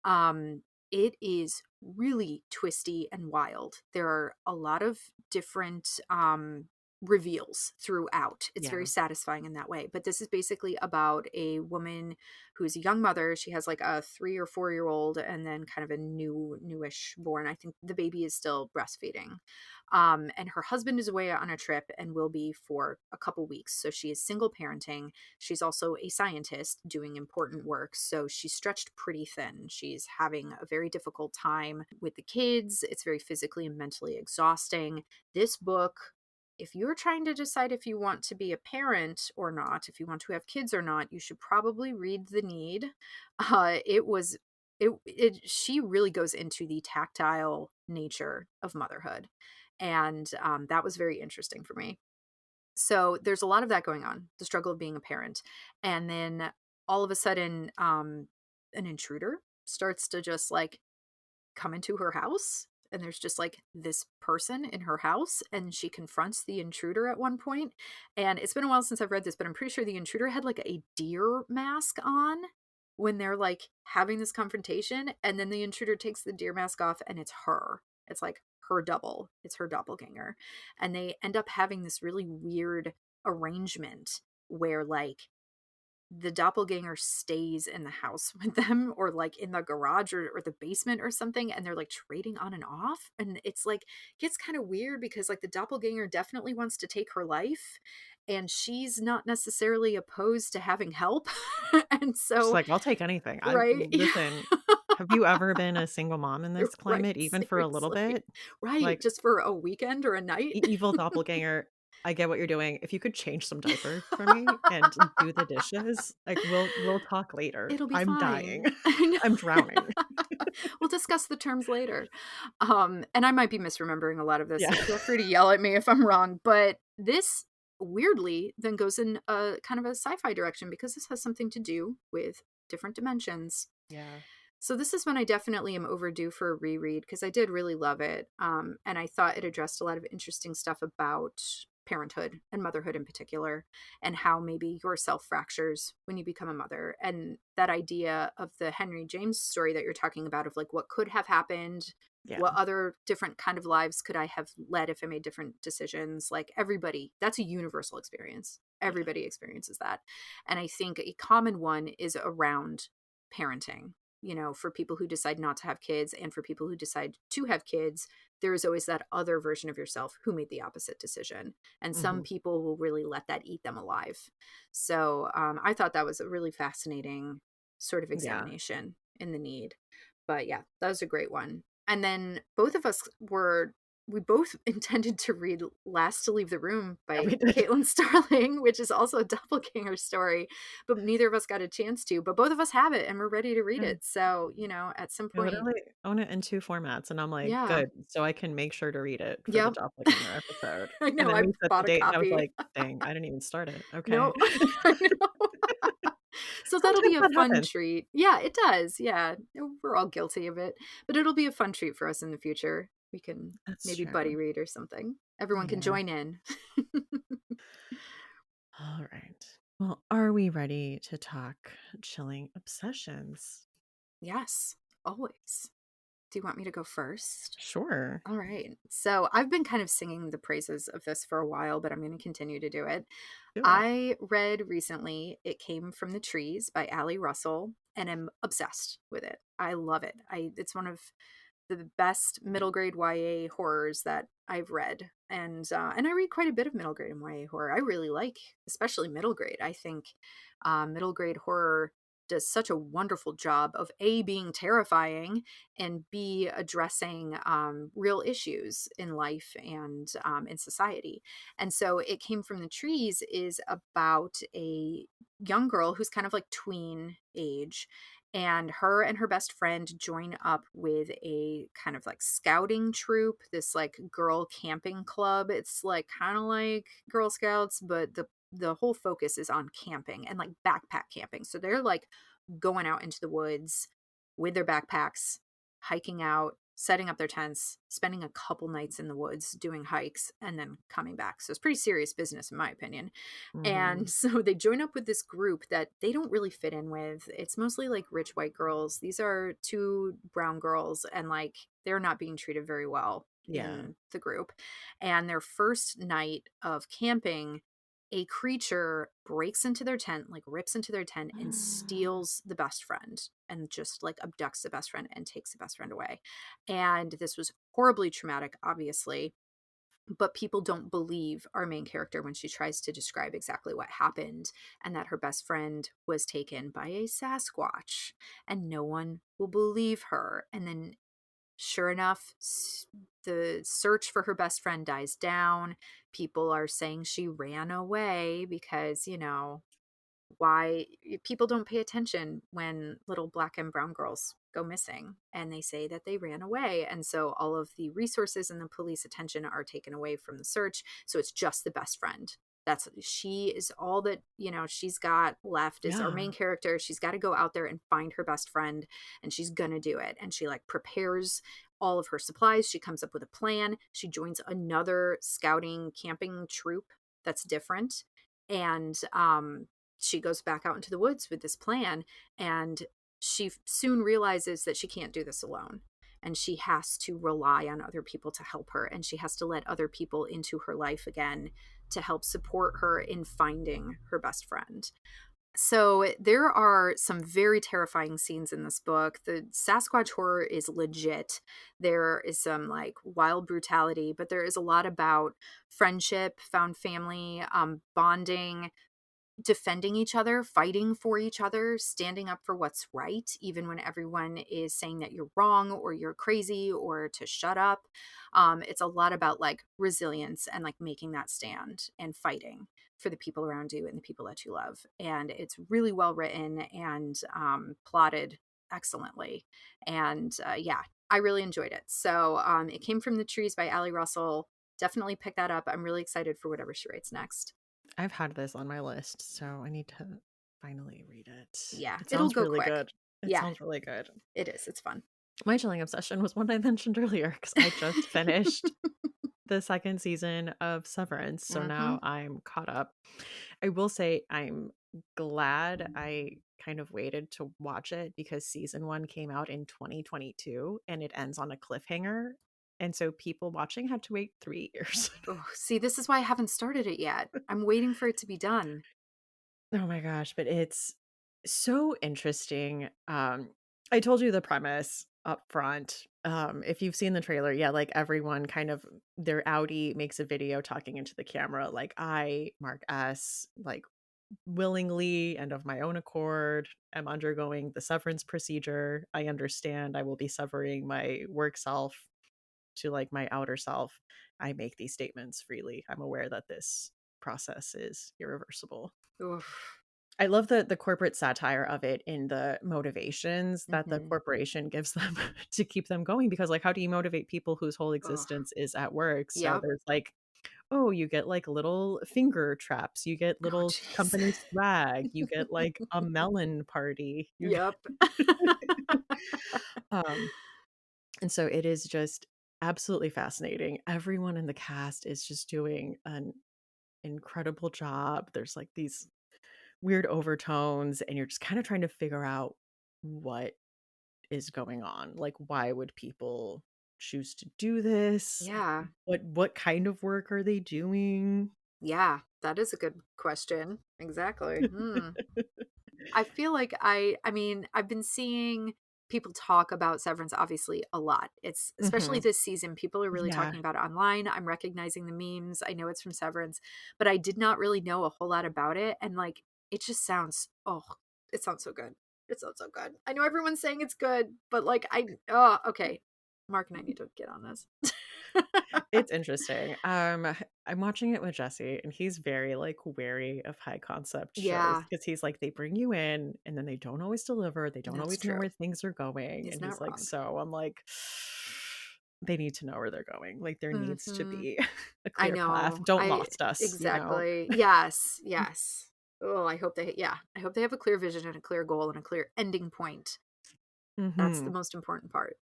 Um, it is really twisty and wild. There are a lot of different reveals throughout. It's very Yeah. satisfying in that way. But this is basically about a woman who's a young mother. She has like a 3 or 4 year old, and then kind of a newish born. I think the baby is still breastfeeding. And her husband is away on a trip and will be for a couple weeks. So she is single parenting. She's also a scientist doing important work. So she's stretched pretty thin. She's having a very difficult time with the kids. It's very physically and mentally exhausting. This book, if you're trying to decide if you want to be a parent or not, if you want to have kids or not, you should probably read The Need. It was she really goes into the tactile nature of motherhood, and that was very interesting for me. So there's a lot of that going on, the struggle of being a parent. And then all of a sudden, an intruder starts to just like come into her house, and there's just like this person in her house, and she confronts the intruder at one point. And it's been a while since I've read this, but I'm pretty sure the intruder had like a deer mask on when they're like having this confrontation, and then the intruder takes the deer mask off, and it's her. It's like her double. It's her doppelganger. And they end up having this really weird arrangement where like the doppelganger stays in the house with them, or like in the garage, or the basement or something, and they're like trading on and off. And it's like gets kind of weird because like the doppelganger definitely wants to take her life, and she's not necessarily opposed to having help. And She's so, like, "I'll take anything." I right. listen, have you ever been a single mom in this Right, climate, even for a little seriously. bit? Right, Like, just for a weekend or a night. evil doppelganger, I get what you're doing. If you could change some diapers for me and do the dishes, like, we'll talk later. It'll be I'm dying. fine. I know. I'm drowning. We'll discuss the terms later. And I might be misremembering a lot of this, Yeah. so feel free to yell at me if I'm wrong, but this weirdly then goes in a kind of a sci-fi direction, because this has something to do with different dimensions. Yeah. So this is when I definitely am overdue for a reread, because I did really love it. And I thought it addressed a lot of interesting stuff about parenthood and motherhood in particular, and how maybe yourself fractures when you become a mother. And that idea of the Henry James story that you're talking about, of like what could have happened, Yeah. what other different kind of lives could I have led if I made different decisions? Like, everybody, that's a universal experience. Yeah. Everybody experiences that. And I think a common one is around parenting. For people who decide not to have kids, and for people who decide to have kids, there is always that other version of yourself who made the opposite decision. And some Mhm. people will really let that eat them alive. So I thought that was a really fascinating sort of Yeah. examination in The Need. But yeah, that was a great one. And then both of us were we both intended to read Last to Leave the Room Yeah, by we did. Caitlin Starling, which is also a doppelganger story, but neither of us got a chance to. But both of us have it and we're ready to read Yeah. it. So, at some I point, literally own it in 2 formats, and I'm like, yeah. "Good, so I can make sure to read it for the Yep. doppelganger episode." I And know, then I we set the bought a date, and I was copy. like, "Dang, I didn't even start it. Okay." No, I know. So that'll be Sometimes a that fun happens. treat. Yeah, it does. Yeah, we're all guilty of it, but it'll be a fun treat for us in the future. We can That's maybe true. buddy read or something. Everyone can Yeah. join in. Alright. Well, are we ready to talk chilling obsessions? Yes, always. Do you want me to go first? Sure. All right. So I've been kind of singing the praises of this for a while, but I'm going to continue to do it. Do it. I read recently It Came from the Trees by Allie Russell, and I'm obsessed with it. I love it. It's one of the best middle grade YA horrors that I've read. And I read quite a bit of middle grade and YA horror. I really like, especially middle grade. I think middle grade horror does such a wonderful job of A, being terrifying, and B, addressing real issues in life and in society. And so It Came from the Trees is about a young girl who's kind of like tween age, and her best friend join up with a kind of like scouting troop, this like girl camping club. It's like kind of like Girl Scouts, but the whole focus is on camping and like backpack camping. So they're like going out into the woods with their backpacks, hiking out, setting up their tents, spending a couple nights in the woods doing hikes, and then coming back. So it's pretty serious business, in my opinion. And Mhm. so they join up with this group that they don't really fit in with. It's mostly like rich white girls. These are two brown girls, and like they're not being treated very well Yeah. in the group. And their first night of camping, a creature breaks into their tent, like rips into their tent and steals the best friend and just like abducts the best friend and takes the best friend away. And this was horribly traumatic, obviously, but people don't believe our main character when she tries to describe exactly what happened and that her best friend was taken by a Sasquatch, and no one will believe her. And then, sure enough, the search for her best friend dies down. People are saying she ran away because, why people don't pay attention when little black and brown girls go missing, and they say that they ran away, and so all of the resources and the police attention are taken away from the search, so it's just the best friend. That's She is all that she's got left is our main Yeah. character. She's got to go out there and find her best friend, and she's gonna do it. And she like prepares all of her supplies. She comes up with a plan. She joins another scouting camping troop that's different, and she goes back out into the woods with this plan, and she soon realizes that she can't do this alone, and she has to rely on other people to help her, and she has to let other people into her life again to help support her in finding her best friend. So there are some very terrifying scenes in this book. The Sasquatch horror is legit. There is some like wild brutality, but there is a lot about friendship, found family, bonding, defending each other, fighting for each other, standing up for what's right, even when everyone is saying that you're wrong or you're crazy or to shut up. It's a lot about like resilience and like making that stand and fighting for the people around you and the people that you love. And it's really well written and plotted excellently. And yeah, I really enjoyed it. So It Came from the Trees by Allie Russell. Definitely pick that up. I'm really excited for whatever she writes next. I've had this on my list, so I need to finally read it. Yeah, It it'll sounds go really quick. good. It Yeah, sounds really good. it is. It's fun. My chilling obsession was one I mentioned earlier because I just finished the 2nd season of Severance, so Mhm. now I'm caught up. I will say I'm glad I kind of waited to watch it because season 1 came out in 2022 and it ends on a cliffhanger, and so people watching had to wait 3 years. Oh, see, this is why I haven't started it yet. I'm waiting for it to be done. Oh my gosh, but it's so interesting. I told you the premise up front. If you've seen the trailer, yeah, like everyone kind of their Audi makes a video talking into the camera, like I, Mark S, like willingly and of my own accord am undergoing the severance procedure. I understand I will be severing my work self to like my outer self, I make these statements freely. I'm aware that this process is irreversible. Oof. I love the corporate satire of it in the motivations that the Mhm. corporation gives them to keep them going, because like how do you motivate people whose whole Ugh. existence is at work? So Yep. there's like, oh, you get like little finger traps, you get Oh, little jeez. company swag, you get like a melon party. You get Yep. um and so it is just absolutely fascinating. Everyone in the cast is just doing an incredible job. There's like these weird overtones, and you're just kind of trying to figure out what is going on. Like, why would people choose to do this? Yeah. What kind of work are they doing? Yeah, that is a good question. Exactly. Hmm. I feel like I mean, I've been seeing people talk about Severance obviously a lot. It's especially Hmm. this season, people are really Yeah, talking about it online. I'm recognizing the memes. I know it's from Severance, but I did not really know a whole lot about it. And like, it just sounds, oh, it sounds so good. It sounds so good. I know everyone's saying it's good, but like, oh, okay. Mark and I need to get on this. it's interesting. I'm watching it with Jesse, and he's very like wary of high concept shows Yeah, because he's like, they bring you in and then they don't always deliver. They don't that's always know true. where things are going. He's And not he's like, wrong. so I'm like, they need to know where they're going. Like there needs to Hmm. be a I clear path. know. Don't I lost us, you know? exactly. Yes, yes. Oh, I hope they yeah, I hope they have a clear vision and a clear goal and a clear ending point. That's the Hmm. most important part.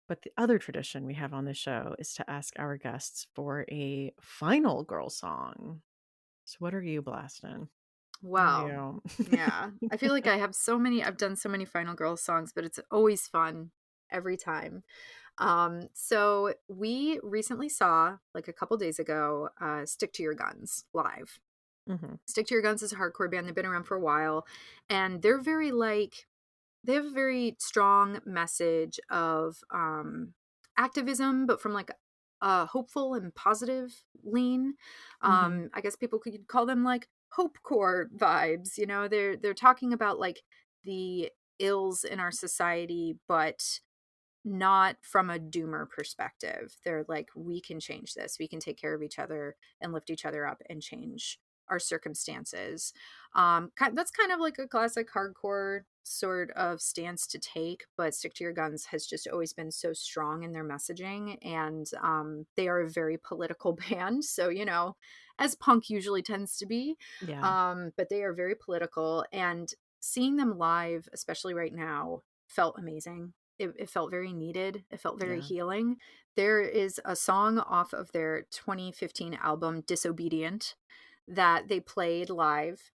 But the other tradition we have on the show is to ask our guests for a final girl song. So what are you blasting? What are Well, you? yeah. I feel like I've done so many Final Girl songs, but it's always fun every time. So we recently saw, like a couple days ago, Stick to Your Guns live. Hmm. Stick to Your Guns is a hardcore band. They've been around for a while, and they're very like they have a very strong message of activism, but from like a hopeful and positive lean. Hmm. I guess people could call them like hope core vibes. You know, they're talking about like the ills in our society, but not from a doomer perspective. They're like, we can change this. We can take care of each other and lift each other up and change our circumstances. That's kind of like a classic hardcore sort of stance to take, but Stick to Your Guns has just always been so strong in their messaging, and they are a very political band. So, you know, as punk usually tends to be, Yeah. but they are very political, and seeing them live, especially right now, felt amazing. It felt very needed. It felt very Yeah. healing. There is a song off of their 2015 album, Disobedient, that they played live,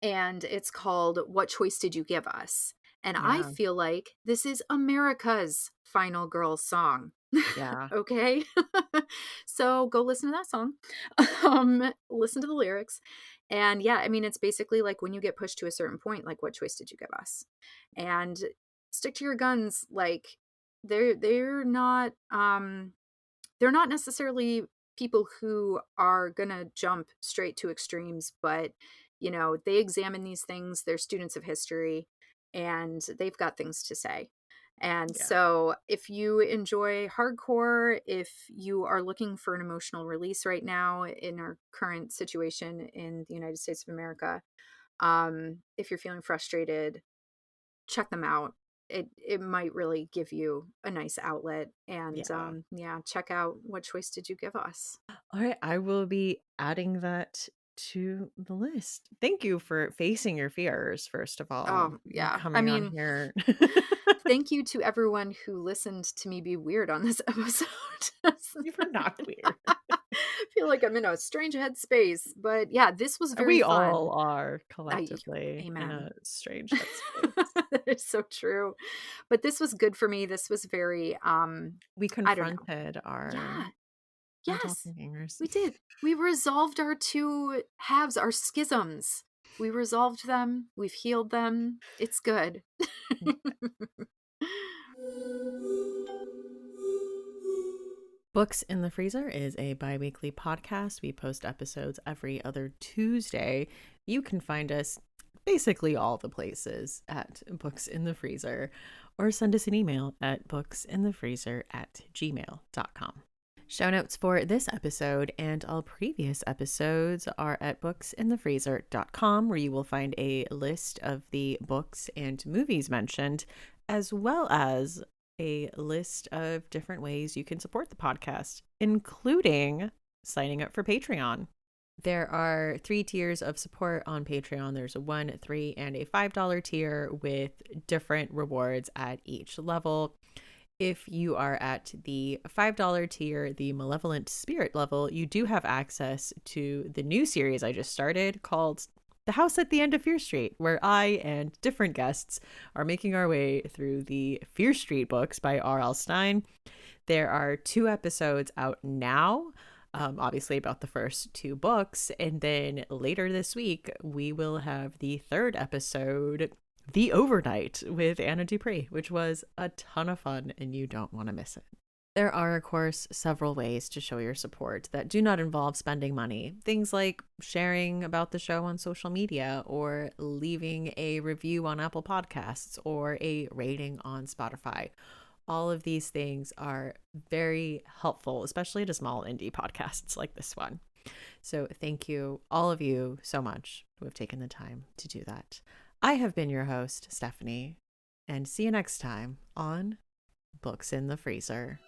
and it's called What Choice Did You Give Us? And I Yeah. feel like this is America's final girl song. Yeah. Okay? So go listen to that song. Listen to the lyrics. And yeah, I mean, it's basically like when you get pushed to a certain point, like, what choice did you give us? And stick to your guns. Like, they're not necessarily people who are going to jump straight to extremes, but you know, they examine these things. They're students of history, and they've got things to say. And Yeah. so if you enjoy hardcore, if you are looking for an emotional release right now in our current situation in the United States of America, if you're feeling frustrated, check them out. It might really give you a nice outlet. And Yeah. yeah, check out What Choice Did You Give Us? All right. I will be adding that to the list. Thank you for facing your fears, first of all, Oh and yeah, I coming on mean, here. thank you to everyone who listened to me be weird on this episode. You were not weird. I feel like I'm in a strange headspace, but yeah, this was very We fun. all are I collectively in Amen. a strange headspace. That is so true. But this was good for me. This was very We I don't know. confronted Yeah. our Yes. doppelgangers. We did. We resolved our two halves, our schisms. We resolved them. We've healed them. It's good. Books in the Freezer is a bi-weekly podcast. We post episodes every other Tuesday. You can find us basically all the places at Books in the Freezer, or send us an email at booksinthefreezer@gmail.com. Show notes for this episode and all previous episodes are at booksinthefreezer.com, where you will find a list of the books and movies mentioned, as well as a list of different ways you can support the podcast, including signing up for Patreon. There are 3 tiers of support on Patreon. There's a $1, $3, and a $5 tier with different rewards at each level. If you are at the $5 tier, the Malevolent Spirit level, you do have access to the new series I just started called The House at the End of Fear Street, where I and different guests are making our way through the Fear Street books by R.L. Stine. There are 2 episodes out now, obviously about the first 2 books, and then later this week we will have the 3rd episode, The Overnight, with Anna Dupree, which was a ton of fun and you don't want to miss it. There are, of course, several ways to show your support that do not involve spending money. Things like sharing about the show on social media, or leaving a review on Apple Podcasts, or a rating on Spotify. All of these things are very helpful, especially to small indie podcasts like this one. So thank you, all of you, so much who have taken the time to do that. I have been your host, Stephanie, and see you next time on Books in the Freezer.